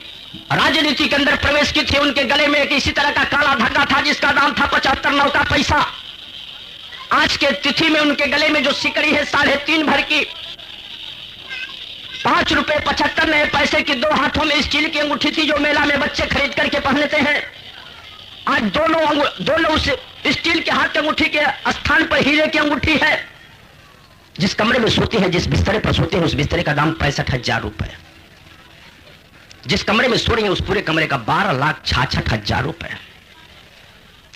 [SPEAKER 3] राजनीति के अंदर प्रवेश की थी, उनके गले में एक इसी तरह का काला धागा था जिसका दाम था 75 नौ का पैसा। आज के तिथि में उनके गले में जो सिकड़ी है 3.5 भर की, 5 रुपए 75 नए पैसे की, 2 हाथों में स्टील की अंगूठी थी जो मेला में बच्चे खरीद करके पहनते हैं। आज दोनों उस स्टील के हाथ की अंगूठी के स्थान पर हीरे की अंगूठी है। जिस कमरे में सोते हैं, जिस बिस्तरे पर सोते हैं, उस बिस्तरे का दाम 65,000 रुपए। जिस कमरे में सो रही है, उस पूरे कमरे का 12,66,000 रुपए।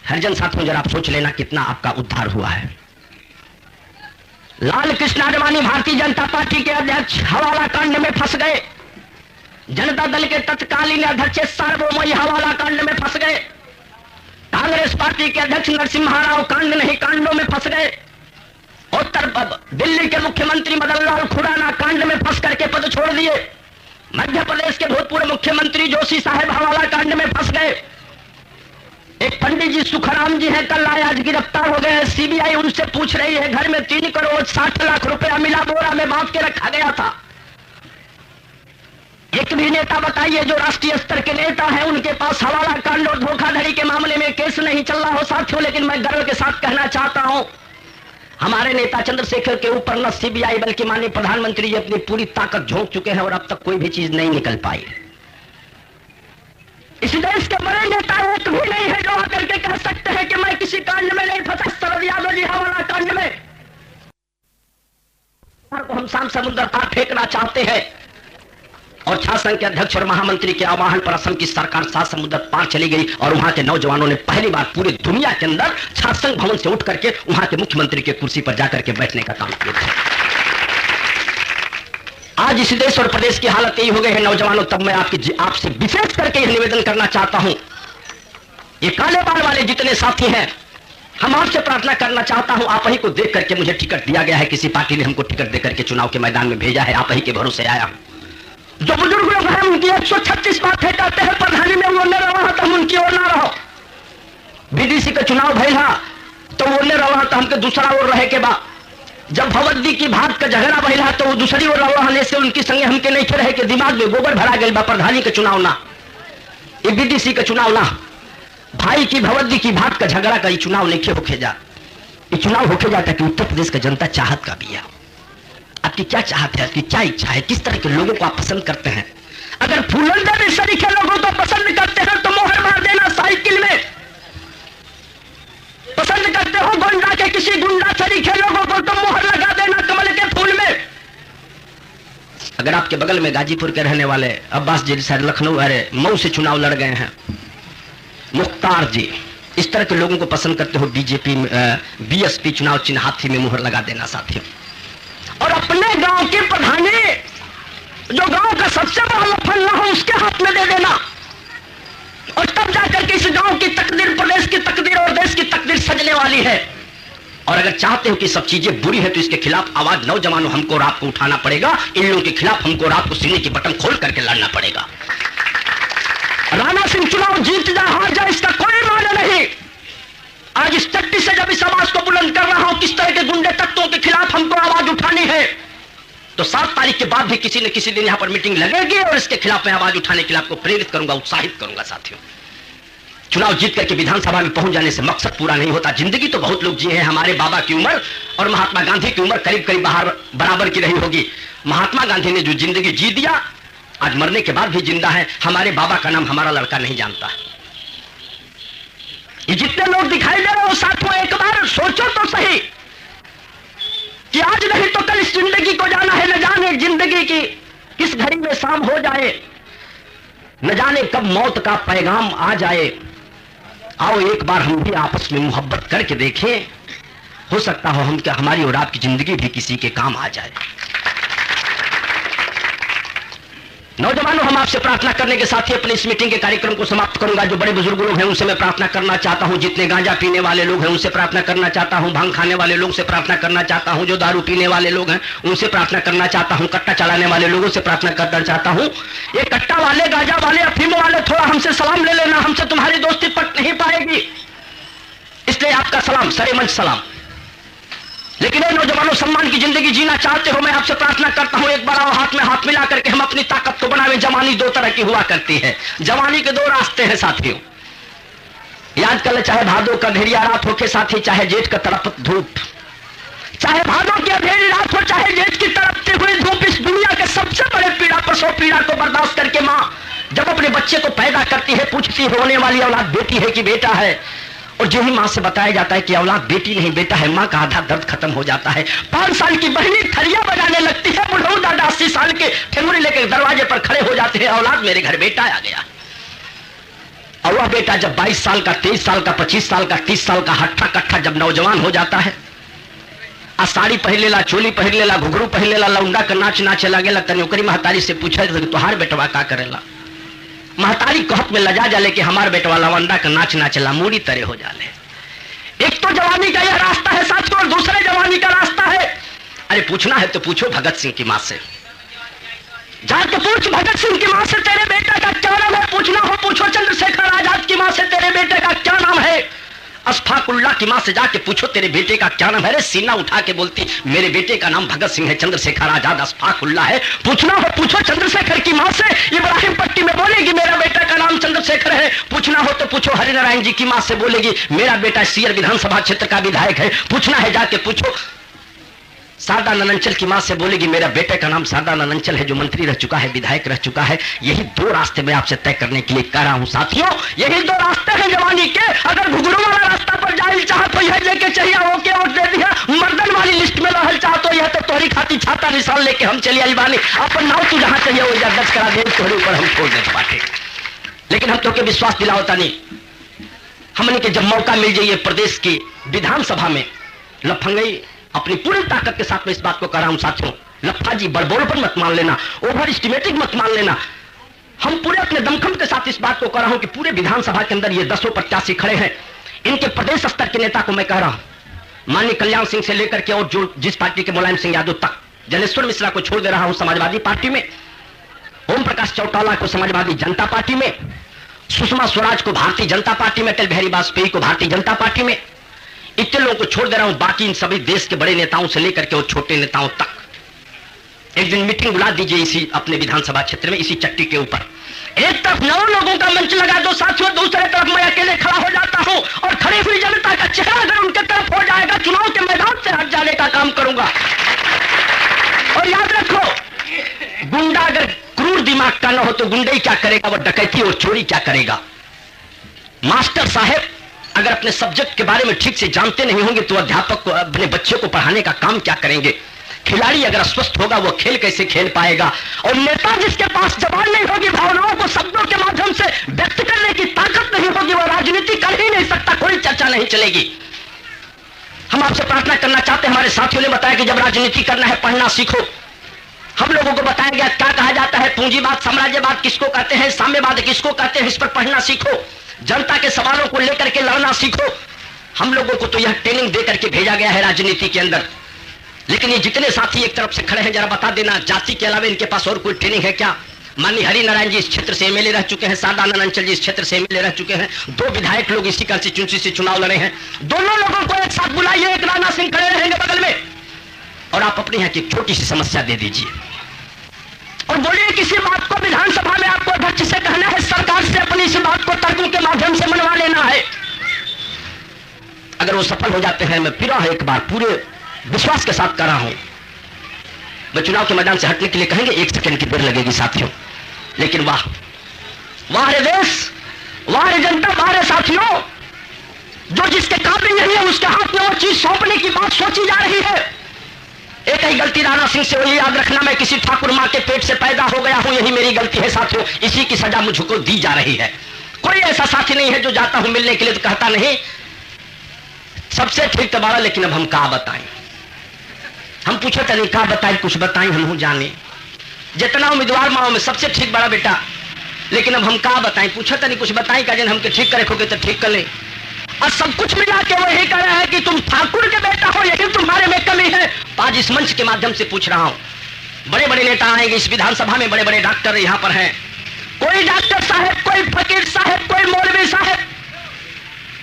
[SPEAKER 3] हरिजन साथियों, जरा आप सोच लेना कितना आपका उद्धार हुआ है। लाल कृष्ण आडवाणी भारतीय जनता पार्टी के अध्यक्ष हवाला कांड में फंस गए। जनता दल के तत्कालीन अध्यक्ष सार्वभौम हवाला कांड में फंस गए। कांग्रेस पार्टी के अध्यक्ष नरसिम्हा राव कांड नहीं कांडों में फंस गए। दिल्ली के मुख्यमंत्री मदन लाल खुराना कांड में फंस करके पद छोड़ दिए। मध्य प्रदेश के भूतपूर्व मुख्यमंत्री जोशी साहब हवाला कांड में फंस गए। एक पंडित जी सुखराम जी हैं, कल आए, आज गिरफ्तार हो गए। सीबीआई उनसे पूछ रही है, घर में 3 करोड़ 60 लाख रुपया मिला, बोरा में बांध के रखा गया था। एक भी नेता बताइए जो राष्ट्रीय स्तर के नेता हैं, उनके पास हवाला कांड और धोखाधड़ी के मामले में केस नहीं चल रहा हो साथियों। लेकिन मैं गर्व के साथ कहना चाहता हूं, हमारे नेता चंद्रशेखर के ऊपर न सीबीआई बल्कि माननीय प्रधानमंत्री जी अपनी पूरी ताकत झोंक चुके हैं और अब तक कोई भी चीज नहीं निकल पाई। इस देश के बड़े नेता एक भी नहीं है जो आकर के कह सकते हैं कि मैं किसी कांड में नहीं फंसा। शरद यादव जी हवाला कांड में हम शाम समुद्र पार फेंकना चाहते हैं और छात्र संघ के अध्यक्ष और महामंत्री के आह्वान पर असम की सरकार 7 समुद्र पार चली गई और वहां के नौजवानों ने पहली बार पूरी दुनिया के अंदर छात्र संघ भवन से उठ करके वहां के मुख्यमंत्री के कुर्सी पर जाकर के बैठने का काम किया। आज इस देश और प्रदेश की हालत यही हो गई है नौजवानों। तब मैं आपसे विशेष करके यह निवेदन करना चाहता हूं, ये काले बाल वाले जितने साथी हैं, हम आपसे प्रार्थना करना चाहता हूं, आप ही को देख करके मुझे टिकट दिया गया है, किसी पार्टी ने हमको टिकट देकर के चुनाव के मैदान में भेजा है, आप ही के भरोसे आया हूं। जो बुजुर्ग लोग हैं उनकी 136 बातें कहते हैं, प्रधानी में वो न रहा तो हम उनकी ओर ना रहो। बीडीसी का चुनाव भैया तो वो न रहा तो हमके दूसरा ओर रहे के बाद, जब भगवती की भात का झगड़ा भैया तो वो दूसरी ओर रहने से उनकी संगे हमके नहीं रहे के दिमाग में गोबर भरा गया। प्रधानी का चुनाव ना, ये बीडीसी का चुनाव ना, भाई की भगवती की भात का झगड़ा का ये चुनाव नहीं होके जा। ये चुनाव होके जाता कि उत्तर प्रदेश का जनता चाहत का भी है। आपकी क्या चाहत है, आपकी क्या इच्छा है, किस तरह के लोगों को आप पसंद करते हैं? अगर फूलन देवी सरीखे लोगों को पसंद करते हैं तो मोहर मार देना साइकिल में। पसंद करते हो गुंडा के किसी गुंडा सरीखे लोगों को तो मोहर लगा देना कमल के फूल में। अगर आपके बगल में गाजीपुर के रहने वाले अब्बास जी सर लखनऊ अरे मऊ से चुनाव लड़ गए हैं, मुख्तार जी, इस तरह के लोगों को पसंद करते हो, बीजेपी बीएसपी चुनाव चिन्ह हाथी में मुहर लगा देना साथियों। और अपने गांव के प्रधानी जो गांव का सबसे बड़ा लफंगा हो उसके हाथ में दे देना, और तब जाकर के इस गांव की तकदीर, प्रदेश की तकदीर और देश की तकदीर सजने वाली है। और अगर चाहते हो कि सब चीजें बुरी है तो इसके खिलाफ आवाज नौजवानों हमको रात को उठाना पड़ेगा। इन लोगों के खिलाफ हमको रात को सीने की बटन खोल करके लड़ना पड़ेगा। राणा सिंह चुनाव जीत जाए हार जाए इसका कोई माने नहीं। आज इस चट्टी से जब इस आवाज को बुलंद कर रहा हूं किस तरह के गुंडे तत्वों के खिलाफ हमको आवाज उठानी है, तो 7 तारीख के बाद भी किसी न किसी दिन यहां पर मीटिंग लगेगी और इसके खिलाफ मैं आवाज उठाने के लिए आपको प्रेरित करूंगा, उत्साहित करूंगा। साथियों, चुनाव जीत करके विधानसभा में पहुंच जाने से मकसद पूरा नहीं होता। जिंदगी तो बहुत लोग जिए हैं। हमारे बाबा की उम्र और महात्मा गांधी की उम्र करीब करीब बराबर की रही होगी। महात्मा गांधी ने जो जिंदगी जी दिया, आज मरने के बाद भी जिंदा है। हमारे बाबा का नाम हमारा लड़का नहीं जानता। ये जितने लोग दिखाई दे रहे हो साथियों, एक बार सोचो तो सही कि आज नहीं तो कल इस जिंदगी को जाना है। न जाने जिंदगी की किस घड़ी में शाम हो जाए, न जाने कब मौत का पैगाम आ जाए। आओ एक बार हम भी आपस में मोहब्बत करके देखें, हो सकता हो हमारी और आपकी जिंदगी भी किसी के काम आ जाए। नौजवानों, हम आपसे प्रार्थना करने के साथ ही अपने इस मीटिंग के कार्यक्रम को समाप्त करूंगा। जो बड़े बुजुर्ग लोग हैं उनसे मैं प्रार्थना करना चाहता हूं, जितने गांजा पीने वाले लोग हैं उनसे प्रार्थना करना चाहता हूं, भांग खाने वाले लोग से प्रार्थना करना चाहता हूं, जो दारू पीने वाले लोग हैं उनसे प्रार्थना करना चाहता हूं, कट्टा चलाने वाले लोगों से प्रार्थना करना चाहता हूं। ये कट्टा वाले, गांजा वाले, अफीम वाले, थोड़ा हमसे सलाम ले लेना, हमसे तुम्हारी दोस्ती पट नहीं पाएगी, इसलिए आपका सलाम, सरे मंच सलाम। लेकिन नौजवानों, सम्मान की जिंदगी जीना चाहते हो, मैं आपसे प्रार्थना करता हूं एक बार आओ हाथ में हाथ मिला करके हम अपनी ताकत को बनावे। जवानी 2 तरह की हुआ करती है। जवानी के 2 रास्ते हैं साथियों, याद कर ले, चाहे भादों का अंधेरिया रात हो के साथी, चाहे जेठ का तड़पत धूप, चाहे भादों की अंधेरी रात हो, चाहे जेठ की तड़पती हुई धूप। इस दुनिया के सबसे बड़े पीड़ा, प्रसव पीड़ा को बर्दाश्त करके मां जब अपने बच्चे को पैदा करती है, पूछती है होने वाली औलाद बेटी है कि बेटा है, और जो ही मां से बताया जाता है कि औलाद बेटी नहीं बेटा है, मां का आधा दर्द खत्म हो जाता है। 5 साल की बहनी थरिया बजाने लगती है, बुढ़ऊ दादा 80 साल के ठेंगुरी लेकर दरवाजे पर खड़े हो जाते हैं, औलाद मेरे घर बेटा आ गया। और वह बेटा जब 22 साल का, 23 साल का, 25 साल का, 30 साल का हट्ठा कट्ठा जब नौजवान हो जाता है, आ साड़ी पहन लेला, चोली पहन लेला, घुघरू पहन लेला, लौंडा का नाच नाचे लगेला, तनोकरी महतारी से पूछे तुहार बेटवा का करेला। महतारी कहत में लजा जाले कि हमार बेटवा लवंडा का नाच नाचला, मूड़ी तरे हो जाले। एक तो जवानी का यह रास्ता है साथियों, और दूसरे जवानी का रास्ता है, अरे पूछना है तो पूछो भगत सिंह की मां से, जाके पूछ भगत सिंह की मां से तेरे बेटे का क्या नाम है। पूछना हो पूछो चंद्रशेखर आजाद की मां से तेरे बेटे का क्या नाम है। अशफाकुल्लाह की मां से जाके पूछो तेरे बेटे का क्या नाम है। सीना उठा के बोलती मेरे बेटे का नाम भगत सिंह है, चंद्रशेखर आजाद अशफाकुल्लाह है। पूछना हो पूछो चंद्रशेखर की मां से, इब्राहिम पट्टी में बोलेगी मेरा बेटा का नाम चंद्रशेखर है। पूछना हो तो पूछो हरिनारायण जी की मां से, बोलेगी मेरा बेटा सीयर विधानसभा क्षेत्र का विधायक है। पूछना है जाके पूछो शारदा ननंचल की मां से, बोलेगी मेरा बेटे का नाम शारदा ननंचल है, जो मंत्री रह चुका है, विधायक रह चुका है। यही 2 रास्ते मैं आपसे तय करने के लिए कह रहा हूं साथियों, यही 2 रास्ते हैं जवानी के। अगर घुघरू वाला रास्ता पर जाहिल चाह तो यह लेके चाहिए ओके वोट दे दिया, मर्दन वाली लिस्ट में रहल चाह तो यह तो तोहरी खाती छाता निशान लेके हम चलिए अलबानी, अपन नाव तू जहां चाहिए वो दर्ज करा दे, तोहरे ऊपर हम छोड़ दे बाटे। लेकिन हम तो के विश्वास दिला होता नहीं, हमने के जब मौका मिल जाइए प्रदेश की विधानसभा में लफंगई अपनी पूरी ताकत के साथ में इस बात को कह रहा हूं साथियों, लफाजी बड़बोलपन मत मान लेना, ओवर एस्टिमेटिंग मत मान लेना। हम पूरे अपने दमखम के साथ इस बात को कह रहा हूं कि पूरे विधानसभा के अंदर ये 10 प्रत्याशी खड़े हैं, इनके प्रदेश स्तर के नेता को मैं कह रहा हूं, माननीय कल्याण सिंह से लेकर के और जो जिस पार्टी के मुलायम सिंह यादव तक, जनेश्वर मिश्रा को छोड़ दे रहा हूं समाजवादी पार्टी में, ओम प्रकाश चौटाला को समाजवादी जनता पार्टी में, सुषमा स्वराज को भारतीय जनता पार्टी में, अटल बिहारी वाजपेयी को भारतीय जनता पार्टी में, इतने लोगों को छोड़ दे रहा हूं। बाकी इन सभी देश के बड़े नेताओं से लेकर के और छोटे नेताओं तक एक दिन मीटिंग बुला दीजिए इसी अपने विधानसभा क्षेत्र में, इसी चट्टी के ऊपर। एक तरफ 9 लोगों का मंच लगा दो साथियों, दूसरे तरफ मैं अकेले खड़ा हो जाता हूं और खड़ी हुई जनता का चेहरा अगर उनके तरफ हो जाएगा, चुनाव के मैदान से हट जाने का काम करूंगा। और याद रखो, गुंडा अगर क्रूर दिमाग का न हो तो गुंडे क्या करेगा, वो डकैती और चोरी क्या करेगा। मास्टर साहब अगर अपने सब्जेक्ट के बारे में ठीक से जानते नहीं होंगे तो अध्यापक को अपने बच्चे को पढ़ाने का काम क्या करेंगे। खिलाड़ी अगर अस्वस्थ होगा वो खेल कैसे खेल पाएगा। और नेता जिसके पास जबान नहीं होगी, भावनाओं को शब्दों के माध्यम से व्यक्त करने की ताकत नहीं होगी, वो राजनीति कर ही नहीं सकता, कोई चर्चा नहीं चलेगी। हम आपसे प्रार्थना करना चाहते हैं, हमारे साथियों ने बताया कि जब राजनीति करना है पढ़ना सीखो, हम लोगों को बताया गया क्या कहा जाता है, पूंजीवाद साम्राज्यवाद किसको कहते हैं, साम्यवाद किसको कहते हैं, इस पर पढ़ना सीखो, जनता के सवालों को लेकर के लड़ना सीखो। हम लोगों को तो यह ट्रेनिंग दे करके भेजा गया है राजनीति के अंदर। लेकिन ये जितने साथी एक तरफ से खड़े हैं, जरा बता देना जाति के अलावा इनके पास और कोई ट्रेनिंग है क्या? माननीय हरिनारायण जी इस क्षेत्र से एमएलए रह चुके हैं, सादानंद अंचल जी इस क्षेत्र से एमएलए रह चुके हैं, 2 विधायक लोग इसी कंस्टिट्यूंसी से चुनाव लड़े हैं। दोनों लोगों को एक साथ बुलाइए, एक राणा सिंह खड़े रहेंगे बगल में, और आप अपने यहाँ की छोटी सी समस्या दे दीजिए और बोलिए किसी बात को विधानसभा में आपको अध्यक्ष से कहना है, सरकार से अपनी इस बात को तर्कों के माध्यम से मनवा लेना है। अगर वो सफल हो जाते हैं, मैं फिर एक बार पूरे विश्वास के साथ कर रहा हूं, मैं चुनाव के मैदान से हटने के लिए कहेंगे 1 सेकंड की देर लगेगी साथियों, लेकिन वाह वाह रे देश, वाह रे जनता, वाह रे साथियों, जो जिसके काबिल नहीं है उसके हाथ में वो चीज सौंपने की बात सोची जा रही है। एक ही गलती राणा सिंह से हुई, याद रखना, मैं किसी ठाकुर मां के पेट से पैदा हो गया हूं, यही मेरी गलती है साथियों, इसी की सजा मुझको दी जा रही है। कोई ऐसा साथी नहीं है जो जाता हूं मिलने के लिए तो कहता नहीं सबसे ठीक तो बारा, लेकिन अब हम क्या बताएं, हम पूछे तो नहीं क्या बताएं, कुछ बताएं हम जाने, जितना उम्मीदवार माओ में सबसे ठीक बड़ा बेटा, लेकिन अब हम क्या बताएं, पूछे तो नहीं कुछ बताएं का, जन हमके ठीक करे खोगे तो ठीक कर ले, और सब कुछ मिला के वो यही कह रहा है कि तुम ठाकुर के बेटा हो, यही तुम्हारे में कमी है। आज इस मंच के माध्यम से पूछ रहा हूं, बड़े बड़े नेता आएंगे इस विधानसभा में, बड़े बड़े डॉक्टर यहां पर हैं, कोई डॉक्टर साहब, कोई फकीर साहब, कोई मौलवी साहब,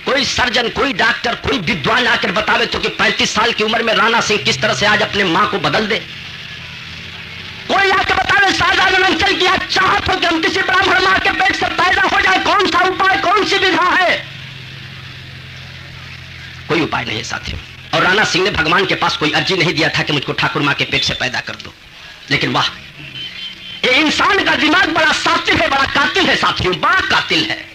[SPEAKER 3] कोई सर्जन, कोई डॉक्टर, कोई विद्वान आकर बतावे तो कि 35 साल की उम्र में राणा सिंह किस तरह से आज अपने मां को बदल दे। कोई आकर बतावे साधारण अंचल की आज चाहत हो कि हम किसी ब्राह्मण मां के पेट से पैदा हो जाए, कौन सा उपाय, कौन सी विधा है? कोई उपाय नहीं है साथियों। और राणा सिंह ने भगवान के पास कोई अर्जी नहीं दिया था कि मुझको ठाकुर मां के पेट से पैदा कर दो, लेकिन वाह, ये इंसान का दिमाग बड़ा सातिल है, बड़ा कातिल है साथियों, बड़ा कातिल है।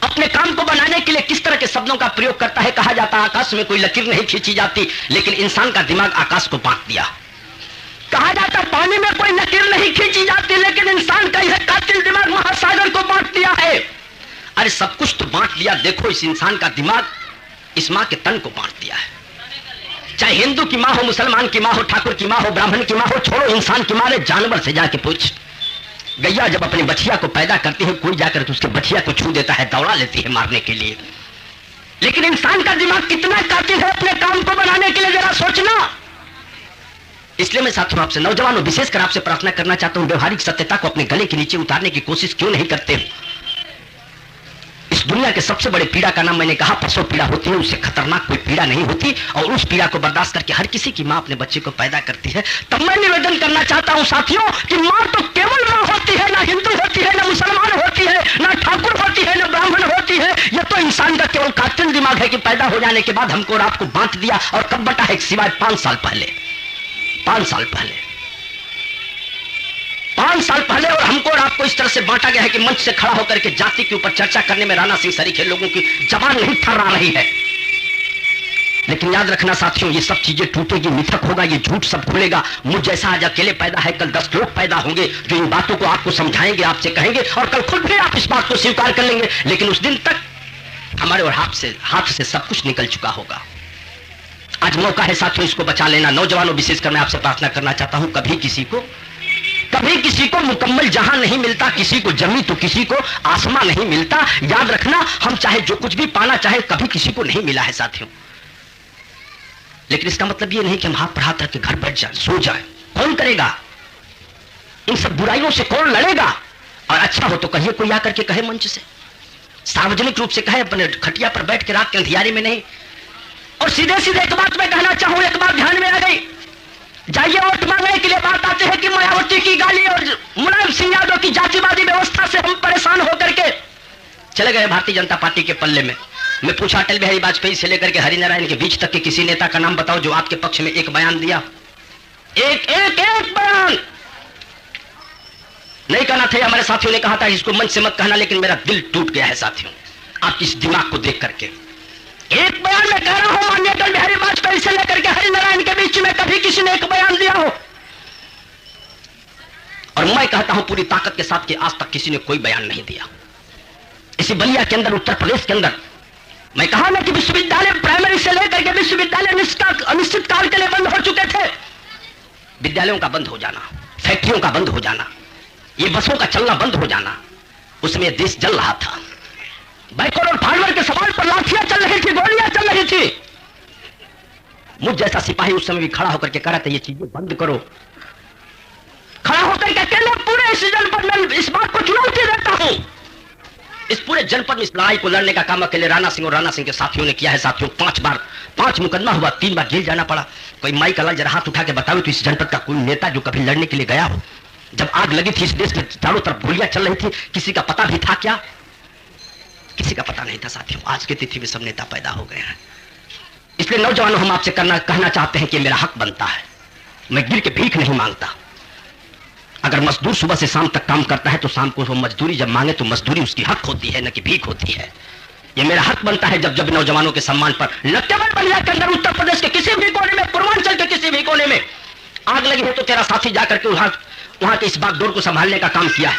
[SPEAKER 3] अपने काम को बनाने के लिए किस तरह के शब्दों का प्रयोग करता है। कहा जाता है आकाश में कोई लकीर नहीं खींची जाती, लेकिन इंसान का दिमाग आकाश को बांट दिया। कहा जाता है पानी में कोई लकीर नहीं खींची जाती, लेकिन इंसान का यह कातिल दिमाग महासागर को बांट दिया है। अरे सब कुछ तो बांट दिया, देखो इस इंसान का दिमाग इस मां के तन को बांट दिया है। चाहे हिंदू की मां हो, मुसलमान की मां हो, ठाकुर की मां हो, ब्राह्मण की मां हो, छोड़ो इंसान की मां ने, जानवर से जाके पूछ, गैया जब अपनी बछिया को पैदा करती है, कोई जाकर तो उसके बछिया को छू देता है, दौड़ा लेती है मारने के लिए, लेकिन इंसान का दिमाग कितना कातिल है अपने काम को बनाने के लिए, जरा सोचना। इसलिए मैं साथियों आपसे, नौजवानों विशेषकर आपसे प्रार्थना करना चाहता हूं, व्यवहारिक सत्यता को अपने गले के नीचे उतारने की कोशिश क्यों नहीं करते हो? इस दुनिया के सबसे बड़े पीड़ा का नाम मैंने कहा प्रसव पीड़ा होती है, उससे खतरनाक कोई पीड़ा नहीं होती, और उस पीड़ा को बर्दाश्त करके हर किसी की मां अपने बच्चे को पैदा करती है। तब मैं निवेदन करना चाहता हूं साथियों कि मां तो केवल मां होती है, ना हिंदू होती है, ना मुसलमान होती है, ना ठाकुर होती है, ना ब्राह्मण होती है। यह तो इंसान का केवल कातिल दिमाग है कि पैदा हो जाने के बाद हमको और आपको बांट दिया, और कब बटा है सिवाय 5 साल पहले, 5 साल पहले, 5 साल पहले, और हमको और आपको इस तरह से बांटा गया है कि मंच से खड़ा होकर के जाति के ऊपर चर्चा करने में राणा सिंह सरीखे लोगों की जबान नहीं थर्रा रही है। लेकिन याद रखना साथियों, ये सब चीजें टूटेगी, मिथक होगा, ये झूठ सब खुलेगा। मुझ जैसा आज अकेले पैदा है, कल 10 लोग पैदा होंगे जो इन बातों को आपको समझाएंगे, आपसे कहेंगे, और कल खुद भी आप इस बात को स्वीकार कर लेंगे। लेकिन उस दिन तक हमारे और हाथ से सब कुछ निकल चुका होगा। आज मौका है साथियों, इसको बचा लेना। नौजवानों विशेषकर मैं आपसे प्रार्थना करना चाहता हूं, कभी किसी को मुकम्मल जहां नहीं मिलता, किसी को जमी तो किसी को आसमां नहीं मिलता। याद रखना, हम चाहे जो कुछ भी पाना चाहे, कभी किसी को नहीं मिला है साथियों। लेकिन इसका मतलब ये नहीं कि हम हाथ पर हाथ रख के घर बैठ जाए, सो जाए। कौन करेगा इन सब बुराइयों से? कौन लड़ेगा? और अच्छा हो तो कहिए, कोई आकर के कहे मंच से, सार्वजनिक रूप से कहे, अपने खटिया पर बैठ के रात के अंधियारे में नहीं। और सीधे सीधे एक बात मैं कहना चाहूं, एक बात ध्यान में आ गई, जाइए वोट मांगने के लिए बात आते हैं कि मायावती की गाली और मुलायम सिंह यादव की जातिवादी व्यवस्था से हम परेशान होकर के चले गए भारतीय जनता पार्टी के पल्ले में। मैं पूछा अटल बिहारी वाजपेयी से लेकर के हरिनारायण के बीच तक के किसी नेता का नाम बताओ जो आपके पक्ष में एक बयान दिया, एक बयान नहीं कहना था। हमारे साथियों ने कहा था इसको मंच से मत कहना, लेकिन मेरा दिल टूट गया है साथियों आपकी इस दिमाग को देख करके। एक बयान में कह रहा हूं, माननीय अटल बिहारी वाजपेयी से लेकर के हरिनारायण के बीच में कभी किसी ने एक बयान दिया हो? और मैं कहता हूं पूरी ताकत के साथ कि आज तक किसी ने कोई बयान नहीं दिया। इसी बलिया के अंदर, उत्तर प्रदेश के अंदर, मैं कहा ना कि विश्वविद्यालय प्राइमरी से लेकर के विश्वविद्यालय अनिश्चित काल के लिए बंद हो चुके थे। विद्यालयों का बंद हो जाना, फैक्ट्रियों का बंद हो जाना, ये बसों का चलना बंद हो जाना, उसमें देश जल रहा था। बैकोर और फानवर के सवाल पर लाठियां चल रही थी, गोलियां चल रही थी। मुझ जैसा सिपाही उस समय भी खड़ा होकर के कह रहा था ये चीजें बंद करो। खड़ा होकर के अकेले पूरे इस जनपद में इस बात को चुनौती देता हूं। इस पूरे जनपद में इस लड़ाई को लड़ने का काम अकेले राणा सिंह और राणा सिंह के साथियों ने किया है। साथियों 5 मुकदमा हुआ, 3 बार जेल जाना पड़ा। कोई माई का जरा हाथ उठा के बताओ तो इस जनपद का कोई नेता जो कभी लड़ने के लिए गया हो। जब आग लगी थी इस देश में, चारों तरफ गोलियां चल रही थी, किसी का पता भी था क्या? किसी का पता नहीं था साथियों। आज की तिथि में सब नेता पैदा हो गए हैं। इसलिए नौजवानों, हम आपसे कहना चाहते हैं कि मेरा हक बनता है। मैं गिर के भीख नहीं मांगता। अगर मजदूर सुबह से शाम तक काम करता है तो शाम को वो मजदूरी जब मांगे तो मजदूरी उसकी हक होती है, न कि भीख होती है। ये मेरा हक बनता है। जब जब नौजवानों के सम्मान पर लट्टेबल बलिया के अंदर उत्तर प्रदेश के किसी भी कोने में, पूर्वांचल के किसी भी कोने में आग लगी है तो तेरा साथी जाकर के वहां के इस बागडोर को संभालने का काम किया है।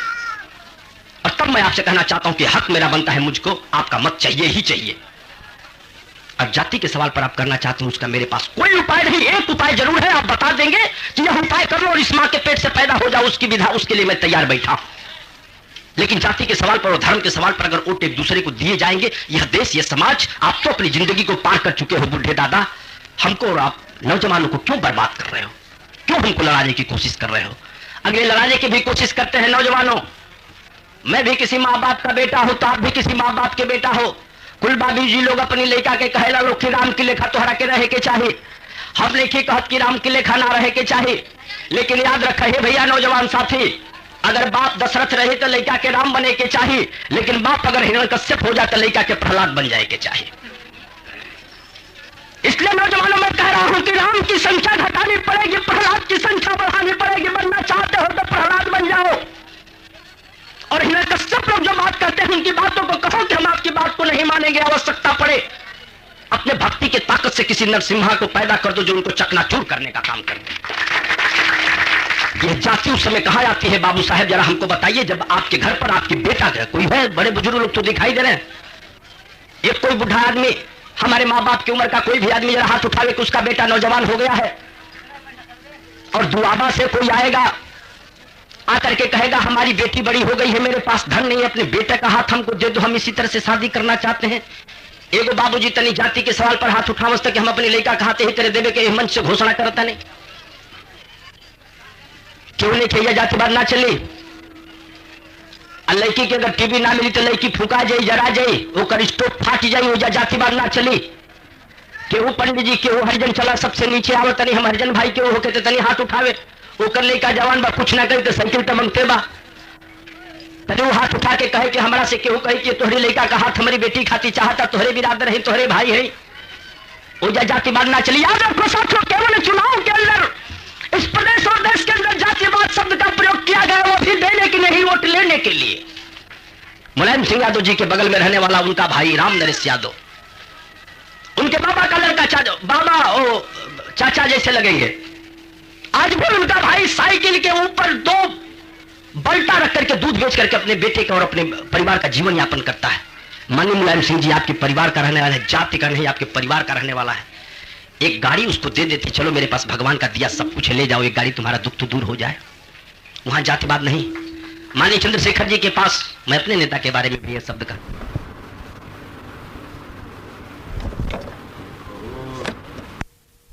[SPEAKER 3] और तब मैं आपसे कहना चाहता हूं कि हक मेरा बनता है, मुझको आपका मत चाहिए ही चाहिए। अब जाति के सवाल पर आप करना चाहते हैं, उसका मेरे पास कोई उपाय नहीं। एक उपाय जरूर है, आप बता देंगे कि यह उपाय कर लो और इस मां के पेट से पैदा हो जाओ, उसकी विधा, उसके लिए मैं तैयार बैठा। लेकिन जाति के सवाल पर और धर्म के सवाल पर अगर वोट एक दूसरे को दिए जाएंगे, यह देश, यह समाज, आप तो अपनी जिंदगी को पार कर चुके हो बूढ़े दादा। हमको और आप नौजवानों को क्यों बर्बाद कर रहे हो? क्यों हमको लड़ाने की कोशिश कर रहे हो? अगले लड़ाने की भी कोशिश करते हैं नौजवानों। मैं भी किसी माँ बाप का बेटा हो तो आप भी किसी माँ बाप के बेटा हो। कुल बाबी जी लोग अपनी लड़का के कहेला लोग कि राम के लेखा तोहरा के रहे के चाहिए। हम लेखी कहत कि राम के लेखा ना रहे के चाहिए। लेकिन याद रखे भैया नौजवान साथी, अगर बाप दशरथ रहे तो लड़का के राम बने के चाहिए, लेकिन बाप अगर हिरण्यकश्यप हो जाए तो लड़का के प्रहलाद बन जाए के चाहिए। इसलिए नौजवानों में कह रहा हूं कि राम की संख्या घटानी पड़ेगी, प्रहलाद की संख्या बढ़ानी पड़ेगी। बनना चाहते हो तो प्रहलाद बन जाओ। और हिरण्यकश्यप लोग जो बात करते हैं उनकी बातों को कहो कि हम आपकी बात को नहीं मानेंगे। आवश्यकता पड़े अपने भक्ति की ताकत से किसी नरसिम्हा को पैदा कर दो जो उनको चकनाचूर करने का काम कर दे। ये जाति उस समय कहां आती है बाबू साहब, जरा हमको बताइए। जब आपके घर पर आपकी बेटा है, कोई है, बड़े बुजुर्ग लोग तो दिखाई दे रहे हैं। एक कोई बुढ़ा आदमी, हमारे माँ बाप की उम्र का कोई भी आदमी जरा हाथ उठावे कि उसका बेटा नौजवान हो गया है। और दुआबा से कोई आएगा, आकर के कहेगा हमारी बेटी बड़ी हो गई है, मेरे पास धन नहीं है, अपने बेटे का हाथ हमको दे दो, हम इसी तरह से शादी करना चाहते हैं। एगो बाबूजी तनी जाति के सवाल पर हाथ उठावस तक कि हम अपने लड़का का हाथ ही करे देवे के मंच से घोषणा करता नहीं। क्यों नहीं किया? जातिवाद ना चले। लड़की के अगर टीवी ना मिली तो लड़की फूका जाए, जरा जाए, वो कर स्टोव फाट जाए, वो जातिवाद ना चली। केहू पंडित जी केहू हरिजन चला सबसे नीचे आवत तनी हम हरिजन भाई केहू होके तनी हाथ उठावे। वो कर लड़का जवान बा कुछ ना करे तो साइकिल तो मंगते बा, तनी वो हाथ उठा के कहे कि हमारा से केहू कहे कि तोहरी लड़का का हाथ हमारी बेटी खाती चाहता, तोहरे बिरादर है, तोहरे भाई है, वो जातिवाद ना चली। याद रखो साथियों, केवल चुनाव के अंदर इस प्रदेश और देश के अंदर जातिवाद शब्द का प्रयोग किया गया, वो भी देने की नहीं, वोट लेने के लिए। मुलायम सिंह यादव जी के बगल में रहने वाला उनका भाई राम नरेश यादव, उनके बाबा का लड़का, बाबा ओ चाचा जैसे लगेंगे। आज भी उनका भाई साइकिल के ऊपर 2 बल्टा रख करके दूध बेच करके अपने बेटे का और अपने परिवार का जीवन यापन करता है। माननीय मुलायम सिंह जी आपके परिवार का रहने वाला है, जाति का नहीं, आपके परिवार का रहने वाला है। एक गाड़ी उसको दे देती, चलो मेरे पास भगवान का दिया सब कुछ ले जाओ, एक गाड़ी तुम्हारा दुख तो दूर हो जाए। वहां जातिवाद नहीं। माननीय चंद्रशेखर जी के पास, मैं अपने नेता के बारे में भी यह शब्द का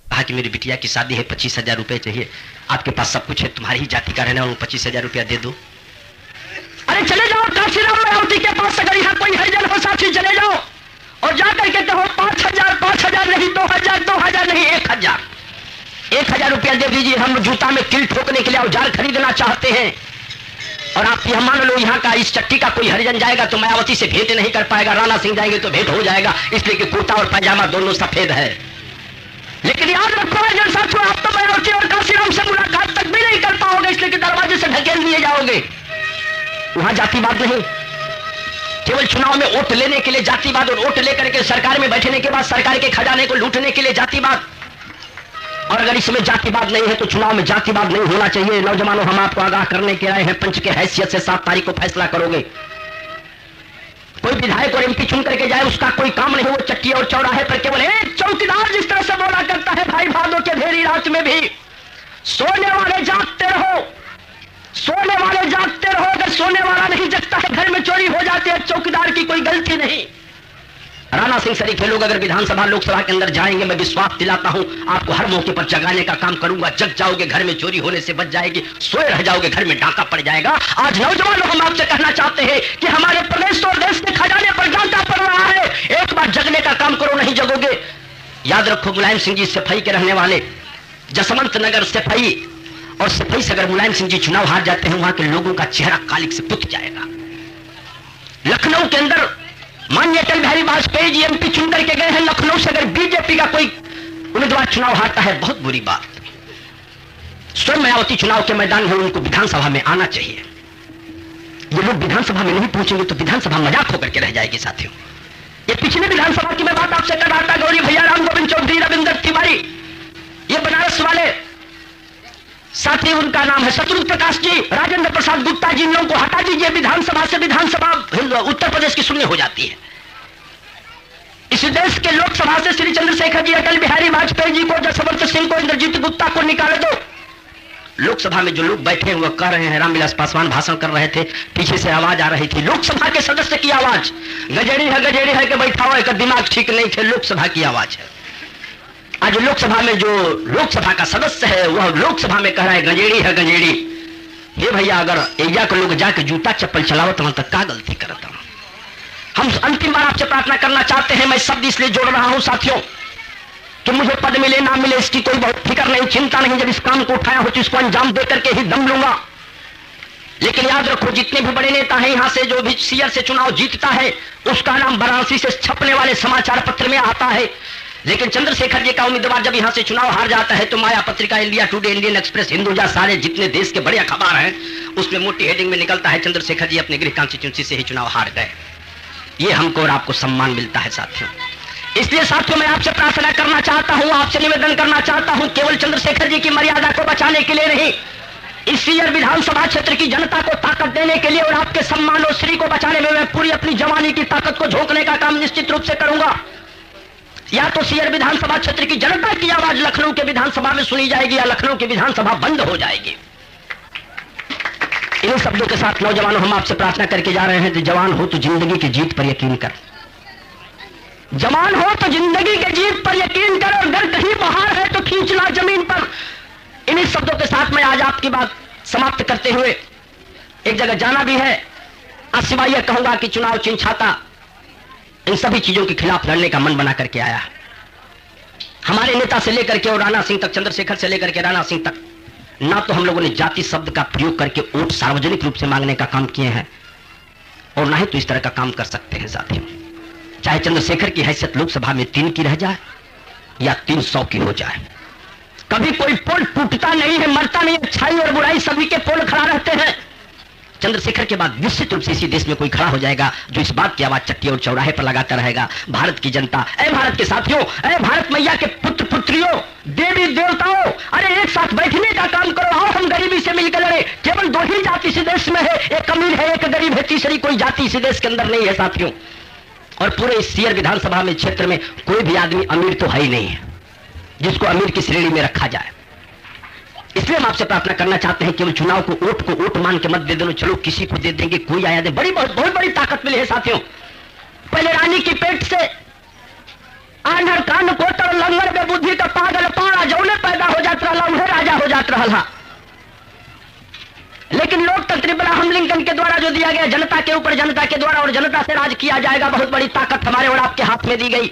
[SPEAKER 3] कहा कि मेरी बिटिया की शादी है, 25,000 रुपए चाहिए, आपके पास सब कुछ है, तुम्हारी ही जाति का रहने वाला 25,000 रुपया दे दो। अरे चले जाओ काशीराम मायावती के पास, अगर यहाँ कोई हरिजन हो साथी चले जाओ और जाकर के कहो 5,000 नहीं, 2,000 नहीं, 1,000 रुपया दे दीजिए, हम जूता में किल ठोकने के लिए औजार खरीदना चाहते हैं। और आप यह मान लो यहाँ का इस चट्टी का कोई हरिजन जाएगा तो मायावती से भेंट नहीं कर पाएगा, राणा सिंह जाएंगे तो भेंट हो जाएगा, इसलिए कि कुर्ता और पैजामा दोनों सफेद है। लेकिन याद रखो हरिजन साथियों, आप तो मायावती और काशीराम से मुलाकात तक भी नहीं कर पाओगे, इसलिए कि दरवाजे से ढकेल दिए जाओगे। वहां जातिवाद नहीं, केवल चुनाव में वोट लेने के लिए जातिवाद, और वोट लेकर के सरकार में बैठने के बाद सरकार के खजाने को लूटने के लिए जातिवाद। और अगर इसमें जातिवाद नहीं है तो चुनाव में जातिवाद नहीं होना चाहिए। नौजवानों, हम आपको आगाह करने के आए हैं, पंच के हैसियत से 7 तारीख को फैसला करोगे। कोई विधायक और एमपी चुन करके जाए उसका कोई काम नहीं, वो चट्टी और चौराहे पर केवल एक चौकीदार जिस तरह से बोला करता है, भाई भादों के अंधेरी रात में भी सोने वाले जागते रहो, सोने वाले जागते रहो, अगर सोने वाला नहीं जगता है घर में चोरी हो जाती है, चौकीदार की कोई गलती नहीं। राणा सिंह सरीखे लोग अगर विधानसभा लोकसभा के अंदर जाएंगे, मैं विश्वास दिलाता हूं आपको हर मौके पर जगाने का काम करूंगा। जग जाओगे, घर में चोरी होने से बच जाएगी, सोए रह जाओगे, घर में डाका पड़ जाएगा। आज नौजवानों हम आपसे कहना चाहते हैं कि हमारे प्रदेश और देश के खजाने पर डाका पड़ रहा है, एक बार जगने का काम करो, नहीं जगोगे। याद रखो, मुलायम सिंह जी सिपाही के रहने वाले, जसवंत नगर सिपाही, और सिपाही से अगर मुलायम सिंह जी चुनाव हार जाते हैं, वहां के लोगों का चेहरा कालिक से पुत जाएगा। लखनऊ के अंदर माननीय अटल बिहारी वाजपेयी जी एमपी चुन करके गए हैं, लखनऊ से अगर बीजेपी का कोई उम्मीदवार चुनाव हारता है, बहुत बुरी बात। स्वयं मायावती चुनाव के मैदान में, उनको विधानसभा में आना चाहिए। ये लोग विधानसभा में नहीं पहुंचेंगे तो विधानसभा मजाक होकर के रह जाएगी साथियों। ये पिछले विधानसभा की मैं बात आपसे कर रहा था, गौरी भैया, राम गोविंद चौधरी, रविंदर तिवारी, ये बनारस वाले साथी, उनका नाम है शत्रुघ्न प्रकाश जी, राजेंद्र प्रसाद गुप्ता जी, इन लोगों को हटा दीजिए विधानसभा से। विधानसभा उत्तर प्रदेश की शून्य हो जाती है। इस देश के लोकसभा से श्री चंद्रशेखर जी, अटल बिहारी वाजपेयी जी को, जसवंत सिंह को, इंद्रजीत गुप्ता को निकाल दो। लोकसभा में जो लोग बैठे हुए कह रहे हैं, रामविलास पासवान भाषण कर रहे थे, पीछे से आवाज आ रही थी, लोकसभा के सदस्य की आवाज, गजेड़ी है कि बैठा हुआ है, दिमाग ठीक नहीं थे, लोकसभा की आवाज है। आज लोकसभा में जो लोकसभा का सदस्य है वह लोकसभा में कह रहा है गंजेड़ी है, गंजेड़ी। हे भैया, अगर एरिया के लोग जाके जूता चप्पल चलावत वहां तक क्या गलती करता हूं। हम अंतिम बार आपसे प्रार्थना करना चाहते हैं, मैं शब्द इसलिए जोड़ रहा हूं साथियों कि मुझे पद मिले ना मिले इसकी कोई बहुत फिक्र नहीं, चिंता नहीं। जब इस काम को उठाया हो तो इसको अंजाम देकर के ही दम लूंगा। लेकिन याद रखो, जितने भी बड़े नेता हैं यहां से, जो भी सीयर से चुनाव जीतता है उसका नाम वाराणसी से छपने वाले समाचार पत्र में आता है। लेकिन चंद्रशेखर जी का उम्मीदवार जब यहां से चुनाव हार जाता है तो माया पत्रिका, India today, Indian express, Hinduja, सारे जितने देश के बड़े अखबार हैं उसमें मोटी हेडिंग में निकलता है, चंद्रशेखर जी अपने गृह कॉन्स्टिट्यूंसी से ही चुनाव हार गए। ये हमको और आपको सम्मान मिलता है साथियों। इसलिए साथियों, मैं आपसे प्रार्थना करना चाहता हूं, आपसे निवेदन करना चाहता हूं, केवल चंद्रशेखर जी की मर्यादा को बचाने के लिए नहीं, इस सीयर विधानसभा क्षेत्र की जनता को ताकत देने के लिए और आपके सम्मान और श्री को बचाने में मैं पूरी अपनी जवानी की ताकत को झोंकने का काम निश्चित रूप से करूंगा। या तो सीयर विधानसभा क्षेत्र की जनता की आवाज लखनऊ के विधानसभा में सुनी जाएगी या लखनऊ की विधानसभा बंद हो जाएगी। इन शब्दों के साथ नौजवानों, हम आपसे प्रार्थना करके जा रहे हैं कि जवान हो तो जिंदगी की जीत पर यकीन कर, जवान हो तो जिंदगी के जीत पर यकीन कर, और अगर कहीं बाहर है तो खींच ला जमीन पर। इन्हीं शब्दों के साथ मैं आज आपकी बात समाप्त करते हुए एक जगह जाना भी है, आज सिवाय यह कहूंगा कि चुनाव चिन्ह छाता इन सभी चीजों के खिलाफ लड़ने का मन बना करके आया। हमारे नेता से लेकर के और राणा सिंह तक, चंद्रशेखर से लेकर के राणा सिंह तक, ना तो हम लोगों ने जाति शब्द का प्रयोग करके वोट सार्वजनिक रूप से मांगने का काम किए हैं और ना ही तो इस तरह का काम कर सकते हैं साथियों। चाहे चंद्रशेखर की हैसियत लोकसभा में 3 की रह जाए या 300 की हो जाए, कभी कोई पोल टूटता नहीं है, मरता नहीं। अच्छाई और बुराई सभी के पोल खड़ा रहते हैं। चंद्रशेखर के बाद निश्चित रूप से इसी देश में कोई खड़ा हो जाएगा जो इस बात की आवाज चक्की और चौराहे पर लगाता रहेगा, भारत की जनता, ऐ भारत के साथियों, ऐ भारत मैया के पुत्र पुत्रियों, देवी देवताओं, अरे एक साथ बैठने का काम करो, आओ हम गरीबी से मिलकर लड़े। केवल 2 ही जाति इस देश में है, एक अमीर है, एक गरीब है, तीसरी कोई जाति इस देश के अंदर नहीं है साथियों। और पूरे इस सीयर विधानसभा में क्षेत्र में कोई भी आदमी अमीर तो है ही नहीं है जिसको अमीर की श्रेणी में रखा जाए। इसलिए हम आपसे प्रार्थना करना चाहते हैं, केवल चुनाव को वोट मान के मत दे दो, चलो किसी को दे देंगे, कोई आया दे। बहुत बड़ी ताकत मिली है साथियों। पहले रानी की पेट से आंधर कान कोटर लंगर में बुद्धि का पागल पाड़ा जौने पैदा हो जात रहा, उन्हें राजा हो जात रहा। लेकिन लोकतंत्र अब्राहम लिंकन के द्वारा जो दिया गया, जनता के ऊपर, जनता के द्वारा और जनता से राज किया जाएगा, बहुत बड़ी ताकत हमारे और आपके हाथ में दी गई।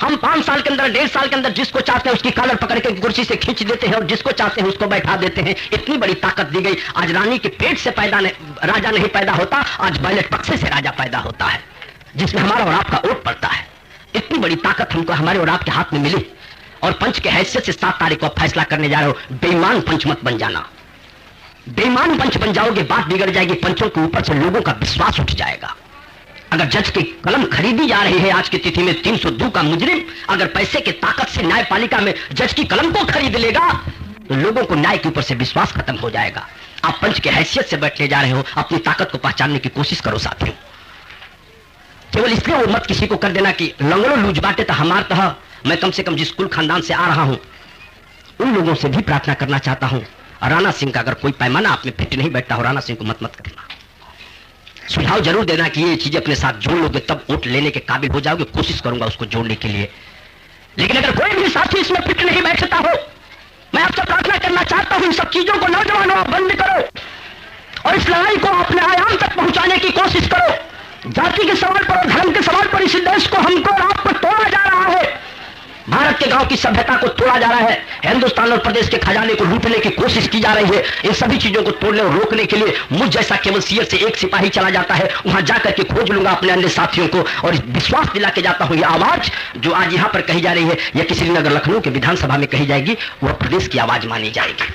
[SPEAKER 3] हम 5 साल के अंदर, 1.5 साल के अंदर जिसको चाहते हैं उसकी कॉलर पकड़ के कुर्सी से खींच देते हैं और जिसको चाहते हैं उसको बैठा देते हैं। इतनी बड़ी ताकत दी गई। आज रानी के पेट से राजा नहीं पैदा होता, आज बैलेट बक्से से राजा पैदा होता है जिसमें हमारा और आपका वोट पड़ता है। इतनी बड़ी ताकत हमको हमारे और आपके हाथ में मिली। और पंच के हैसियत से 7 तारीख को फैसला करने जा रहे हो, बेईमान पंच मत बन जाना। बेईमान पंच बन जाओगे बात बिगड़ जाएगी, पंचों के ऊपर से लोगों का विश्वास उठ जाएगा। अगर जज की कलम खरीदी जा रही है आज की तिथि में, 302 का मुजरिम अगर पैसे की ताकत से न्यायपालिका में जज की कलम को खरीद लेगा तो लोगों को न्याय के ऊपर से विश्वास खत्म हो जाएगा। आप पंच की हैसियत से बैठने जा रहे हो, अपनी ताकत को पहचानने की कोशिश करो साथियों। केवल इसलिए वो मत किसी को कर देना कि लंगड़ो लूज बाटे तो हमार तह। मैं कम से कम जिस कुल खानदान से आ रहा हूं उन लोगों से भी प्रार्थना करना चाहता हूं, राणा सिंह का अगर कोई पैमाना आप में फिट नहीं बैठता हो, राणा सिंह को मत करना। सुझाव जरूर देना कि ये चीजें अपने साथ जोड़ लोगे तब वोट लेने के काबिल हो जाओगे, कोशिश करूंगा उसको जोड़ने के लिए। लेकिन अगर कोई भी साथी इसमें फिट नहीं बैठता हो, मैं आपसे प्रार्थना करना चाहता हूं इन सब चीजों को नौजवानों आप बंद करो और इस लड़ाई को अपने आयाम तक पहुंचाने की कोशिश करो। जाति के सवाल पर और धर्म के सवाल पर इस देश को हमको और आपको तोड़ा जा रहा है। भारत के गांव की सभ्यता को तोड़ा जा रहा है, हिंदुस्तान और प्रदेश के खजाने को लूटने की कोशिश की जा रही है। इन सभी चीजों को तोड़ने और रोकने के लिए मुझ जैसा केवल सीयर से एक सिपाही चला जाता है, वहां जाकर के खोज लूंगा अपने अन्य साथियों को और विश्वास दिला के जाता हूं ये आवाज जो आज यहां पर कही जा रही है या किसी नगर लखनऊ के विधानसभा में कही जाएगी, वह प्रदेश की आवाज मानी जाएगी।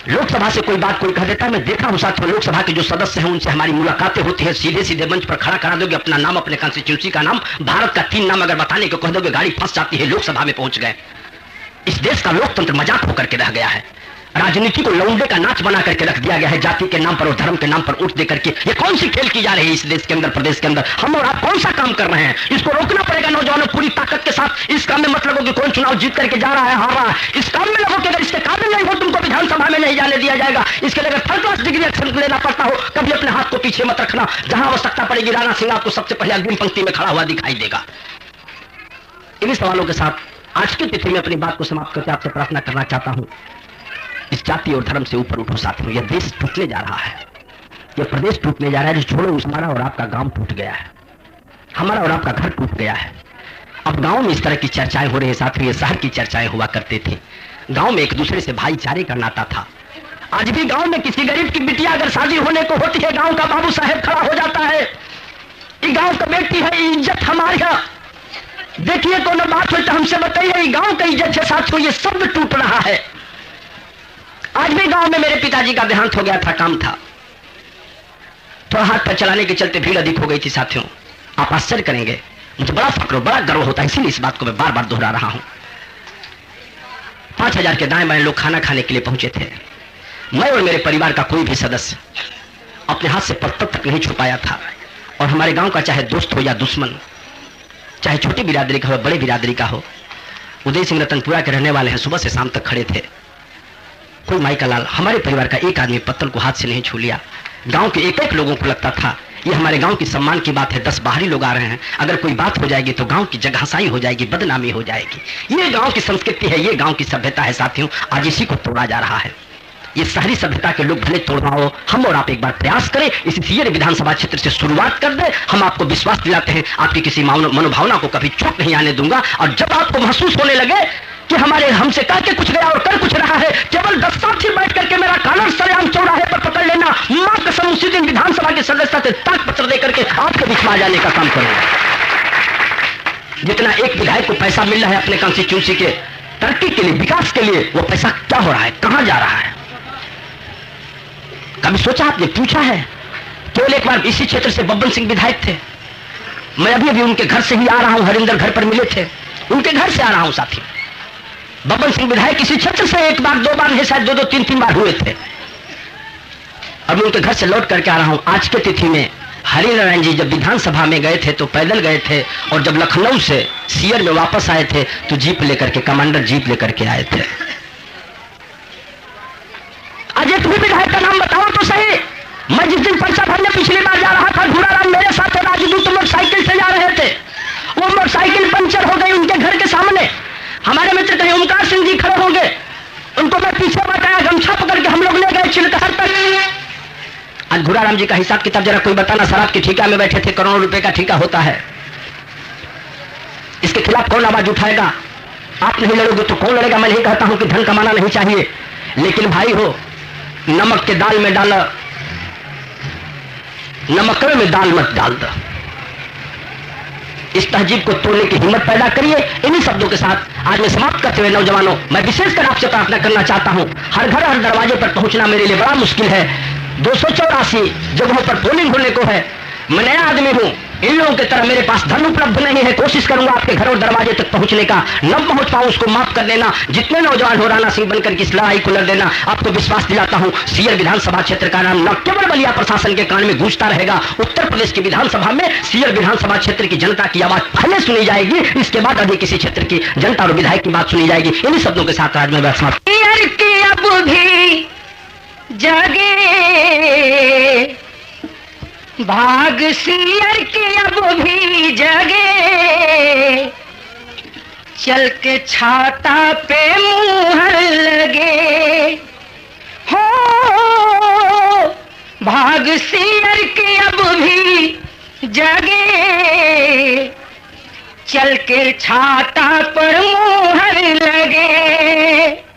[SPEAKER 3] लोकसभा से कोई बात कोई कह देता है, मैं देखा हूं साथियों लोकसभा के जो सदस्य हैं उनसे हमारी मुलाकातें होती है, सीधे सीधे मंच पर खड़ा करा दोगे अपना नाम, अपने कॉन्स्टिट्यूंसी का नाम, भारत का 3 नाम अगर बताने को कह दोगे गाड़ी फंस जाती है, लोकसभा में पहुंच गए। इस देश का लोकतंत्र मजाक होकर के रह गया है, राजनीति को लौंडे का नाच बना करके रख दिया गया है, जाति के नाम पर और धर्म के नाम पर वोट देकर के। ये कौन सी खेल की जा रही है इस देश के अंदर, प्रदेश के अंदर? हम और आप कौन सा काम कर रहे हैं? इसको रोकना पड़ेगा नौजवानों पूरी ताकत के साथ। इस काम में मत लगो कि कौन चुनाव जीत करके जा रहा है हार रहा है, इस काम में लगो कि अगर इसके काबिल नहीं हो तुमको विधानसभा में नहीं जाने दिया जाएगा। इसके लिए अगर 3rd क्लास डिग्री एक्शन लेना पड़ता हो, कभी अपने हाथ को पीछे मत रखना। जहां आवश्यकता पड़ेगी राणा सिंह आपको सबसे पहले अग्रिम पंक्ति में खड़ा हुआ दिखाई देगा। इन्हीं सवालों के साथ आज की तिथि में अपनी बात को समाप्त करके आपसे प्रार्थना करना चाहता हूं, इस जाति और धर्म से ऊपर उठो साथियों। यह देश टूटने जा रहा है, यह प्रदेश टूटने जा रहा है। जो छोड़ो हमारा और आपका गांव टूट गया है, हमारा और आपका घर टूट गया है। अब गांव में इस तरह की चर्चाएं हो रही है साथियों, ये शहर की चर्चाएं हुआ करते थे। गांव में एक दूसरे से भाईचारे का नाता था। आज भी गांव में किसी गरीब की बिटिया अगर शादी होने को होती है, गांव का बाबू साहेब खड़ा हो जाता है, ये गांव का बेटी है, इज्जत हमारी है। देखिए तो न बात हो तो हमसे बताइए, गांव का इज्जत है साथियों, ये सब टूट रहा है। आज भी गांव में मेरे पिताजी का देहांत हो गया था, काम था, थोड़ा हाथ पर चलाने के चलते भीड़ अधिक हो गई थी साथियों। आप आश्चर्य करेंगे, मुझे बड़ा फक्र बड़ा गर्व होता है, इसीलिए इस बात को मैं बार बार दोहरा रहा हूं। 5000 के दाएं बाएं लोग खाना खाने के लिए पहुंचे थे। मैं और मेरे परिवार का कोई भी सदस्य अपने हाथ से पत्थर तक नहीं छुपाया था। और हमारे गांव का चाहे दोस्त हो या दुश्मन, चाहे छोटी बिरादरी का हो बड़े बिरादरी का हो, उदय सिंह रतनपुरा के रहने वाले हैं, सुबह से शाम तक खड़े थे। कोई माई का लाल, हमारे परिवार का एक आदमी पत्तल को हाथ से नहीं छू लिया। गांव के एक एक लोगों को लगता था ये हमारे गांव की सम्मान की बात है, 10 बाहरी लोग आ रहे हैं, अगर कोई बात हो जाएगी तो गांव की जगहसाई हो जाएगी, बदनामी हो जाएगी। ये गांव की संस्कृति है, ये गांव की सभ्यता है साथियों, आज इसी को तोड़ा जा रहा है। ये शहरी सभ्यता के लोग भले तोड़ना हो, हम और आप एक बार प्रयास करें, इसी सीयर विधानसभा क्षेत्र से शुरुआत कर दे। हम आपको विश्वास दिलाते हैं आपकी किसी मनोभावना को कभी चोट नहीं आने दूंगा। और जब आपको महसूस होने लगे कि हमारे हमसे कह के कुछ गया और कर कुछ रहा है, केवल 10 साथी बैठ करके मेरा कानर सरेआम चौराहे पर पकड़ लेना, मां कसम उसी दिन विधानसभा के सदस्यता से ताक पत्र देकर के आपके बीच में आ जाने का काम करूंगा। जितना एक विधायक को पैसा मिल रहा है अपने कॉन्स्टिट्यूंसी के तरक्की के लिए, विकास के लिए, वो पैसा क्या हो रहा है, कहां जा रहा है? कभी सोचा आपने, पूछा है? केवल एक बार इसी क्षेत्र से बब्बन सिंह विधायक थे, मैं अभी अभी उनके घर से ही आ रहा हूं, हरिंदर घर पर मिले थे, उनके घर से आ रहा हूं साथी। बब्बन सिंह विधायक इसी क्षेत्र से एक बार 2 बार नहीं शायद 2-2 3-3 बार हुए थे। अब उनके घर से लौट करके आ रहा हूं। आज के तिथि में हरिनारायण जी जब विधानसभा में गए थे तो पैदल गए थे, और जब लखनऊ से सीयर में वापस आए थे तो जीप लेकर के, कमांडर जीप लेकर के आए थे। आज एक भी विधायक का नाम बताओ तो सही। मैं जिस दिन पर्चा भरने पिछली बार जा रहा था, घूराराम मेरे साथ राजदूत मोटरसाइकिल से जा रहे थे, वो मोटरसाइकिल पंचर हो गई उनके घर के सामने। हमारे मित्र कहीं ओमकार सिंह जी खड़े होंगे, उनको मैं पीछे बताया, गमछा पकड़ के हम लोग ले गए चिलकहर तक। आज घूराराम जी का हिसाब किताब जरा कोई बताना, शराब की ठेका में बैठे थे, करोड़ों रुपए का ठेका होता है, इसके खिलाफ कौन आवाज उठाएगा? आप नहीं लड़ोगे तो कौन लड़ेगा? मैं नहीं कहता हूं कि धन कमाना नहीं चाहिए, लेकिन भाई हो, नमक के दाल में डाला, नमक में दाल मत डाल दो। इस तहजीब को तोड़ने की हिम्मत पैदा करिए। इन्हीं शब्दों के साथ आज मैं समाप्त करते हुए नौजवानों, मैं विशेषकर आपसे प्रार्थना करना चाहता हूं, हर घर हर दरवाजे पर पहुंचना मेरे लिए बड़ा मुश्किल है। 284 जगहों पर पोलिंग होने को है। मैं नया आदमी हूं, इन लोगों की तरह मेरे पास धन उपलब्ध नहीं है। कोशिश करूंगा आपके घर और दरवाजे तक पहुंचने का, न पहुंच पाऊं उसको माफ कर देना। जितने नौजवान हो राणा सिंह बनकर की इस लड़ाई को लड़ देना। आपको विश्वास दिलाता हूं, सीयर विधानसभा क्षेत्र का नाम न केवल बलिया प्रशासन के कान में गूंजता रहेगा, उत्तर प्रदेश की विधानसभा में सीयर विधानसभा क्षेत्र की जनता की आवाज पहले सुनी जाएगी, इसके बाद अभी किसी क्षेत्र की जनता और विधायक की बात सुनी जाएगी। इन्हीं शब्दों के साथ आज मैं समाप्त।
[SPEAKER 1] सियर की अब भी जगे, भाग सियर की अब भी जगे, चल के छाता पे मुहर लगे हो। भाग सियर की अब भी जगे, चल के छाता पर मुहर लगे।